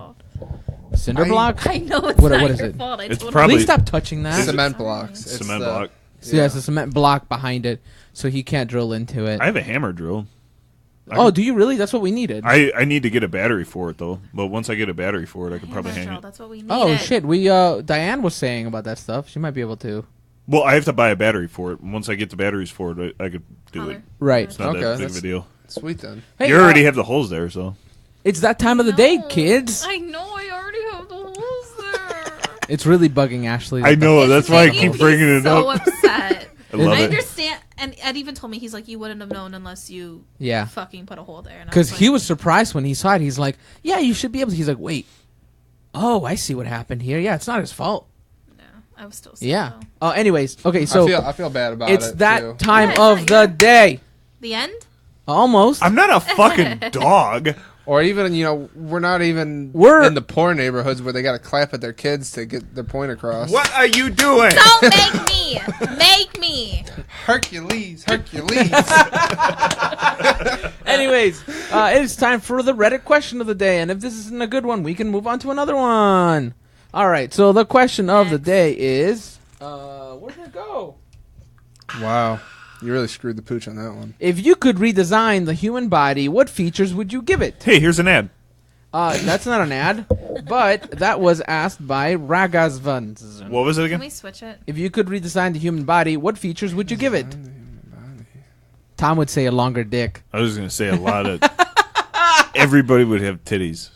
cinder I- block? I know it's What- not what is your it? fault. I It's told probably- Please stop touching that. Cement blocks. It's Cement the- block. So yeah, it's a cement block behind it, so he can't drill into it. I have a hammer drill. Oh, do you really? That's what we needed. I need to get a battery for it though. But once I get a battery for it, I could probably hang it. That's what we need. Oh shit, we Diane was saying about that stuff. She might be able to. Well, I have to buy a battery for it. Once I get the batteries for it, I could do it. Right. It's not Okay, that big of that's- a deal. Sweet then. Hey, You already have the holes there, so. It's that time of the day, kids. I know. I already have the holes there. It's really bugging Ashley. I know. It's That's why I making keep bringing me it so up. upset. I love I it. understand. And Ed even told me, he's like, you wouldn't have known unless you Yeah. fucking put a hole there. And I Because was he like, was surprised when he saw it. He's like, "Yeah, you should be able to." He's like, "Wait, oh, I see what happened here. Yeah, it's not his fault." No, I was still sad, Yeah. though. Oh, anyways, okay. So I feel bad about it's it. that too. time Yeah, of it's the not day. The end? Almost. I'm not a fucking dog. Or even, we're not even We're- in the poor neighborhoods where they got to clap at their kids to get their point across. What are you doing? Don't make me! Make me! Hercules, Hercules. Anyways, it is time for the Reddit question of the day, and if this isn't a good one, we can move on to another one. All right. So the question of the Next. day is, where did it go? Wow. You really screwed the pooch on that one. If you could redesign the human body, what features would you give it? Hey, here's an ad. That's not an ad, but that was asked by Ragazvan. What was it Can again? we switch it? If you could redesign the human body, what features would you give it? Tom would say a longer dick. I was going to say a lot of... Everybody would have titties.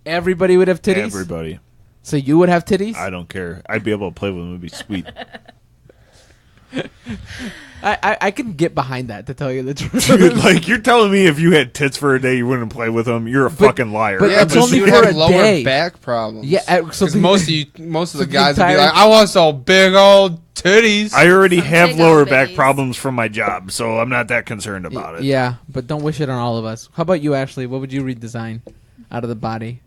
Everybody would have titties? Everybody. So you would have titties? I don't care. I'd be able to play with them. It would be sweet. I can get behind that, to tell you the truth. Dude, like, you're telling me if you had tits for a day, you wouldn't play with them? You're a fucking liar. but Yeah, it's but only you would for have a lower day. back problems. Yeah, so 'Cause the- most of the the guys would be entire- like, I want some big old titties. I already Some have big lower old back bitties. problems from my job, so I'm not that concerned about it. Yeah, but don't wish it on all of us. How about you, Ashley? What would you redesign out of the body?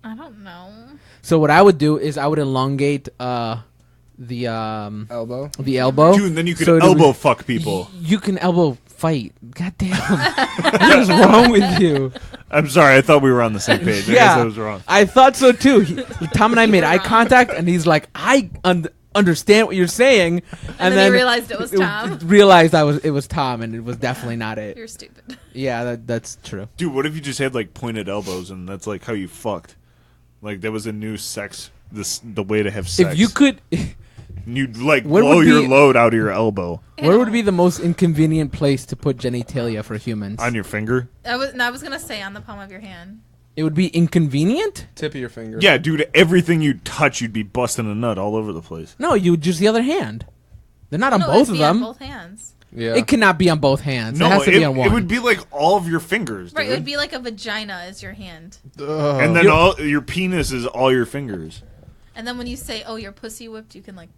I don't know. So what I would do is I would elongate the Elbow. elbow. Dude, and then you could So it elbow would- fuck people. You can elbow fight. God damn. What is wrong with you? I'm sorry, I thought we were on the same page. I guess I was wrong. I thought so too. Tom and I made were eye wrong. contact, and he's like, "I understand what you're saying," And then you realized it was Tom. Realized it was Tom, and it was definitely not it. You're stupid. Yeah, that's true. Dude, what if you just had like pointed elbows and that's like how you fucked? Like that was a new the way to have sex. If you could, you'd like What blow would your be- load out of your elbow where would be the most inconvenient place to put genitalia for humans? on your finger. I was gonna say on the palm of your hand. It would be inconvenient. Tip of your finger. Yeah, dude, everything you touch, you'd be busting a nut all over the place. No, you would use the other hand. They're not on No, both it'd of be on them. both hands. Yeah. It cannot be on both hands. No, it has to be on one. it would be like all of your fingers, dude. Right, it would be like a vagina as your hand. Ugh. And then all your penis is all your fingers. And then when you say, "Oh, you're pussy whipped," you can like.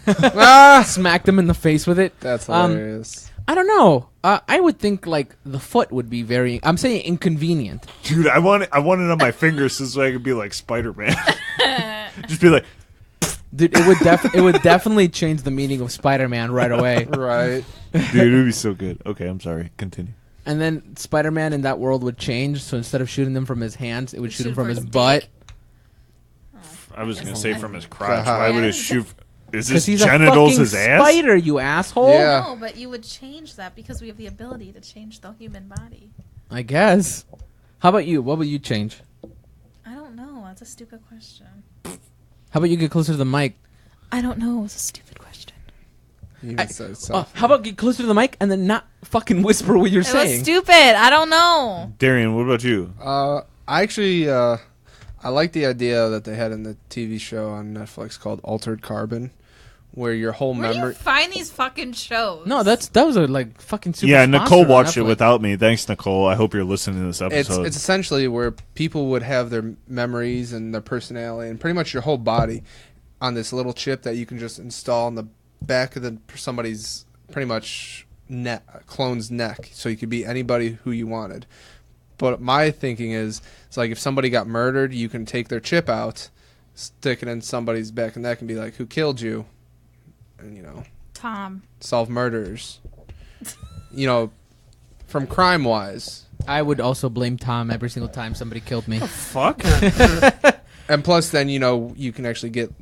Ah! Smack them in the face with it. That's hilarious. I don't know. I would think like the foot would be very. I'm saying inconvenient. Dude, I want it on my fingers so I could be like Spider-Man. Just be like, Dude, it would definitely change the meaning of Spider-Man right away. Right. dude, it would be so good. Okay, I'm sorry. Continue. And then Spider-Man in that world would change. So instead of shooting them from his hands, it would shoot him from for his his butt. dick. I was going to say from his crotch. God. Why would it shoot? Is Because his he's genitals a fucking his ass? spider, you asshole. Yeah. No, but you would change that because we have the ability to change the human body. I guess. How about you? What would you change? I don't know. That's a stupid question. How about you get closer to the mic? I don't know. It's a stupid question. You even said so. How about get closer to the mic and then not fucking whisper what you're It was saying? stupid. I don't know. Darian, what about you? I actually, I like the idea that they had in the TV show on Netflix called Altered Carbon, where your whole Where do you memory. find these fucking shows? No, that was a like fucking super. Yeah, sponsor Nicole on watched it Netflix. without me. Thanks, Nicole. I hope you're listening to this episode. It's essentially where people would have their memories and their personality and pretty much your whole body on this little chip that you can just install in the back of somebody's pretty much clone's neck, so you could be anybody who you wanted. But my thinking is, it's like if somebody got murdered, you can take their chip out, stick it in somebody's back and neck, and be like, "Who killed you?" And Tom. solve murders. From crime wise. I would also blame Tom every single time somebody killed me. Fuck. And plus, then you can actually get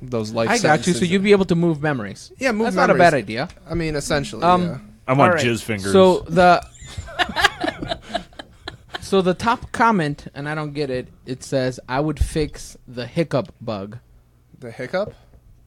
those life. I got you. So you'd be able to move memories. Yeah, move That's memories. not a bad idea. I mean, essentially. Um, yeah. I want All right. jizz fingers. So the top comment, and I don't get it. It says, "I would fix the hiccup bug." The hiccup.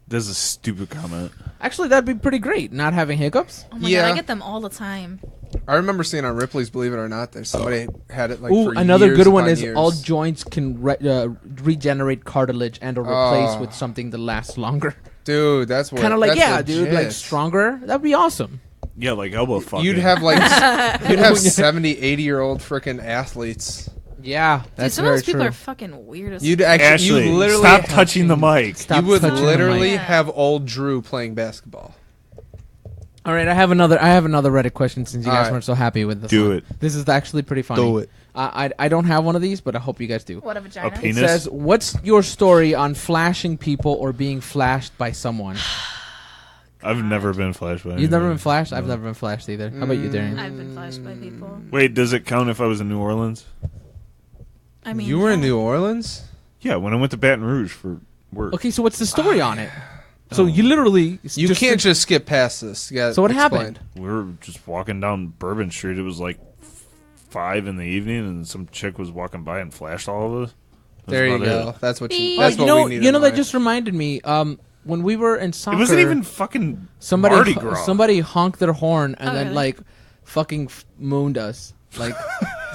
That's a stupid comment. Actually, that'd be pretty great. Not having hiccups. Oh my Yeah. god, I get them all the time. I remember seeing on Ripley's Believe It or Not, there's somebody had it like Ooh, for another years good one upon is years. all joints can regenerate cartilage and or replace Oh. with something that lasts longer. Dude, that's what. Kind of like, that's yeah, dude, like legit. stronger. That'd be awesome. Yeah, like elbow fucking. You'd have like you'd have 70, 80-year-old freaking athletes. Yeah, Dude, that's some of very those people true. are fucking weird as You'd actually, Ashley, you literally, stop touching the mic. Stop you would touching the literally mic. have old Drew playing basketball. All right, I have another Reddit question since you All guys right. weren't so happy with this. Do one. it. This is actually pretty funny. Do it. I don't have one of these, but I hope you guys do. what a vagina. A penis? It says, "What's your story on flashing people or being flashed by someone?" I've never been flashed by You've never anybody. been flashed? I've never been flashed either. How about you, Darian? I've been flashed by people. Wait, does it count if I was in New Orleans? I mean, You were in yeah. New Orleans? Yeah, when I went to Baton Rouge for work. Okay, so what's the story on it? So you literally You can't just skip past this. You gotta So what explain. happened? We were just walking down Bourbon Street. It was like 5 in the evening, and some chick was walking by and flashed all of us. There you about go. it. That's what you. Oh, That's what we need. You know, that just reminded me. When we were in soccer, It wasn't even fucking somebody Mardi Gras. somebody honked their horn and Oh, then really? like fucking mooned us. Like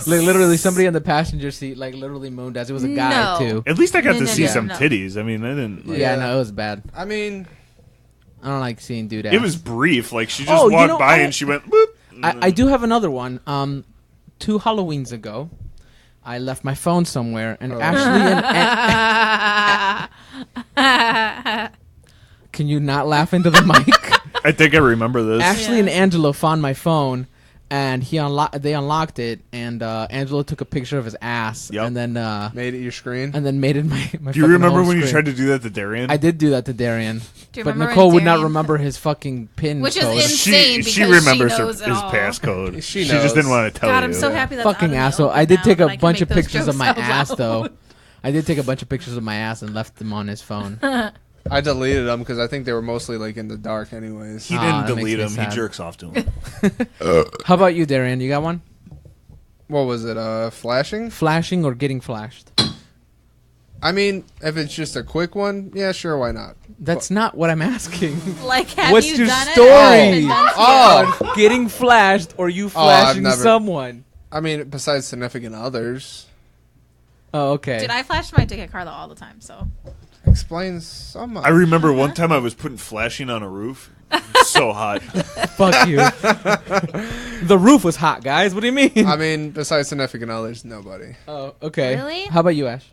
literally somebody in the passenger seat like literally mooned us. It was a guy No. too. At least I got No, to no, see no, some no. titties. I mean, I didn't. Like, Yeah, no, it was bad. I mean, I don't like seeing dude ass. It was brief. Like she just Oh, you walked know, by I- and she went. Boop. I do have another one. 2 Halloweens ago, I left my phone somewhere, and Oh. Ashley and can you not laugh into the mic? I think I remember this. Ashley Yeah. and Angelo found my phone, and they unlocked it, and Angelo took a picture of his ass, Yep. and then made it your screen. made it my. Do you remember when you tried to do that to Darian? I did do that to Darian, Do you but remember Nicole when would not Darian- remember his fucking pin Which is code. insane She because remembers she knows his it all. passcode. She just didn't knows. want to tell God, you. I'm so happy that's Fucking out in the asshole! open I did now take that a I can bunch make of those pictures of jokes my out ass, loud. though. I did take a bunch of pictures of my ass and left them on his phone. I deleted them because I think they were mostly like in the dark, anyways. He Ah, didn't that makes delete me him. He sad. jerks off to him. How about you, Darian? You got one? What was it? Flashing? Flashing or getting flashed? I mean, if it's just a quick one, yeah, sure, why not? That's not what I'm asking. Like, have What's you your done story? it? Has it been done to you? Oh, Getting flashed or you flashing never- someone? I mean, besides significant others, Oh, okay. Dude, I flashed my dick at Carla all the time, so. explains some. I remember one time I was putting flashing on a roof. So hot. Fuck you. The roof was hot, guys. What do you mean? I mean, besides significant others, nobody. Oh, okay. Really? How about you, Ash?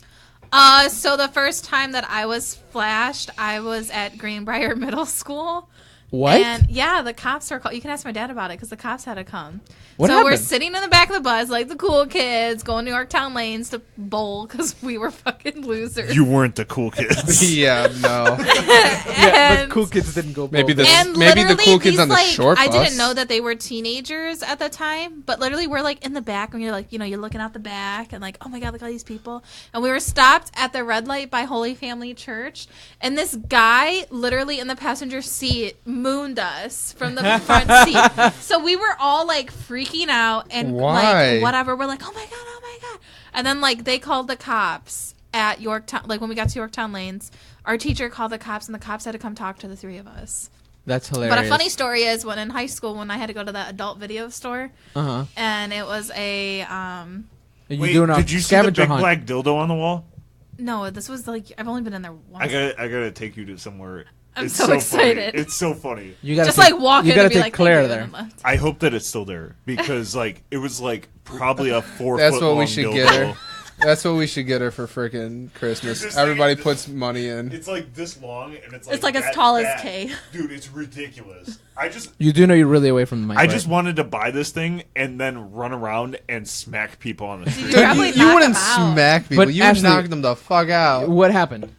So the first time that I was flashed, I was at Greenbrier Middle School. What? And yeah, the cops are called. You can ask my dad about it because the cops had to come. What so we're happened? sitting in the back of the bus like the cool kids going to Yorktown lanes to bowl because we were fucking losers. You weren't the cool kids. Yeah, no. Yeah, And- the cool kids didn't go. Maybe both the- ways. And Maybe the literally cool kids these, on the like, short I bus. didn't know that they were teenagers at the time, but literally we're like in the back and you're like, you know, you're looking out the back and like, oh my God, look at all these people. And we were stopped at the red light by Holy Family Church. And this guy literally in the passenger seat mooned us from the front seat. So we were all like freaking out and Why? like whatever. We're like, oh my God. And then like they called the cops at Yorktown. Like when we got to Yorktown Lanes, our teacher called the cops and the cops had to come talk to the 3 of us. That's hilarious. But a funny story is when in high school, when I had to go to that adult video store, Uh-huh. and it was a You Wait, doing a did you see the scavenger big hunt? black dildo on the wall? no, this was like I've only been in there once. I gotta take you to somewhere. I'm It's so funny. excited. It's so funny. You gotta Just take, like walk you in gotta and be take like, Claire "Thank you," there. and left. I hope that it's still there because like it was like probably a 4 That's foot what we long should dildo. get her. That's what we should get her for freaking Christmas. Just Everybody like- puts money in. It's like this long and it's like It's like as that tall as fat. Kay. Dude, it's ridiculous. You do know you're really away from the mic. I right? just wanted to buy this thing and then run around and smack people on the street. Dude, probably You knock wouldn't them out. smack people. But You would Ashley- knock them the fuck out. What happened?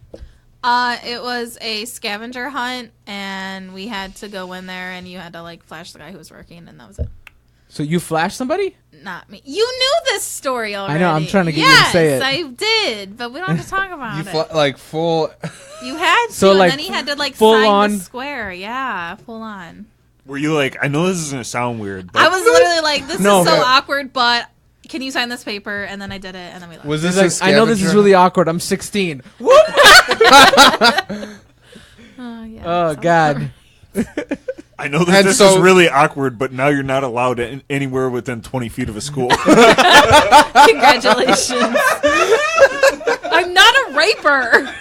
It was a scavenger hunt, and we had to go in there, and you had to like flash the guy who was working, and that was it. So you flashed somebody? Not me. You knew this story already. I know, I'm trying to get you to say it. Yes, I did, but we don't have to talk about You it. like full. You had to, So, like, and then he had to like full sign on- the square. Yeah, full on. Were you like, I know this is gonna sound weird, but I was literally like, this No. is so Okay. awkward, but can you sign this paper? And then I did it, and then we left. Was He's this like, a I know this is scavenger really awkward. I'm 16. Oh, yeah, Oh so- God. I know that And this so- is really awkward, but now you're not allowed anywhere within 20 feet of a school. Congratulations. I'm not a raper.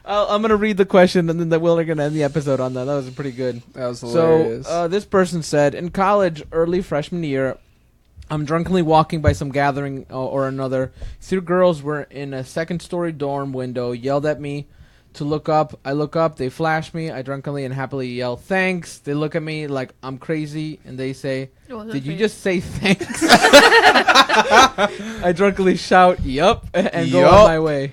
I'm gonna read the question and then we're gonna end the episode on that. That was pretty good. That was hilarious. So this person said, in college, early freshman year, I'm drunkenly walking by some gathering or another. 2 girls were in a second-story dorm window, yelled at me to look up. I look up, they flash me. I drunkenly and happily yell, thanks. They look at me like I'm crazy, and they say, did you just say thanks? I drunkenly shout, yup, and go on Yup. my way.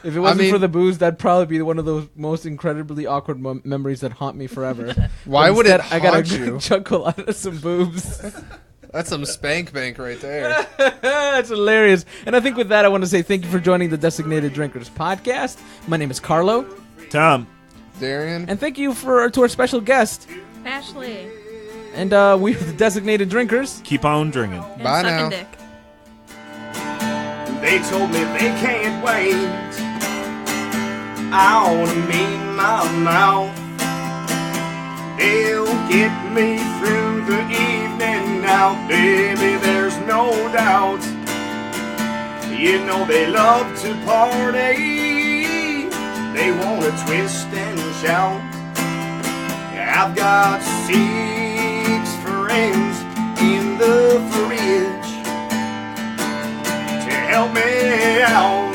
If it wasn't mean- for the booze, that'd probably be one of those most incredibly awkward memories that haunt me forever. Why But would it instead, I got haunt a you? chuckle out of some boobs. That's some spank bank right there. That's hilarious. And I think with that, I want to say thank you for joining the Designated Drinkers podcast. My name is Carlo, Tom, Darian. and thank you to our special guest. Ashley. And we're the designated drinkers. Keep on drinking. And Bye sucking now. dick. They told me they can't wait. I wanna meet my mouth. They'll get me through the evening now, baby, there's no doubt. You know they love to party. They wanna twist and shout. I've got 6 friends in the fridge to help me out.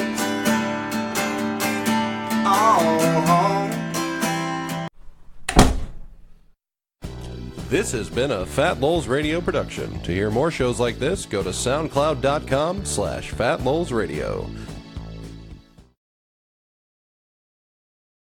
This has been a Fat Lowell's Radio production. To hear more shows like this, go to soundcloud.com/Fat Lowell's Radio.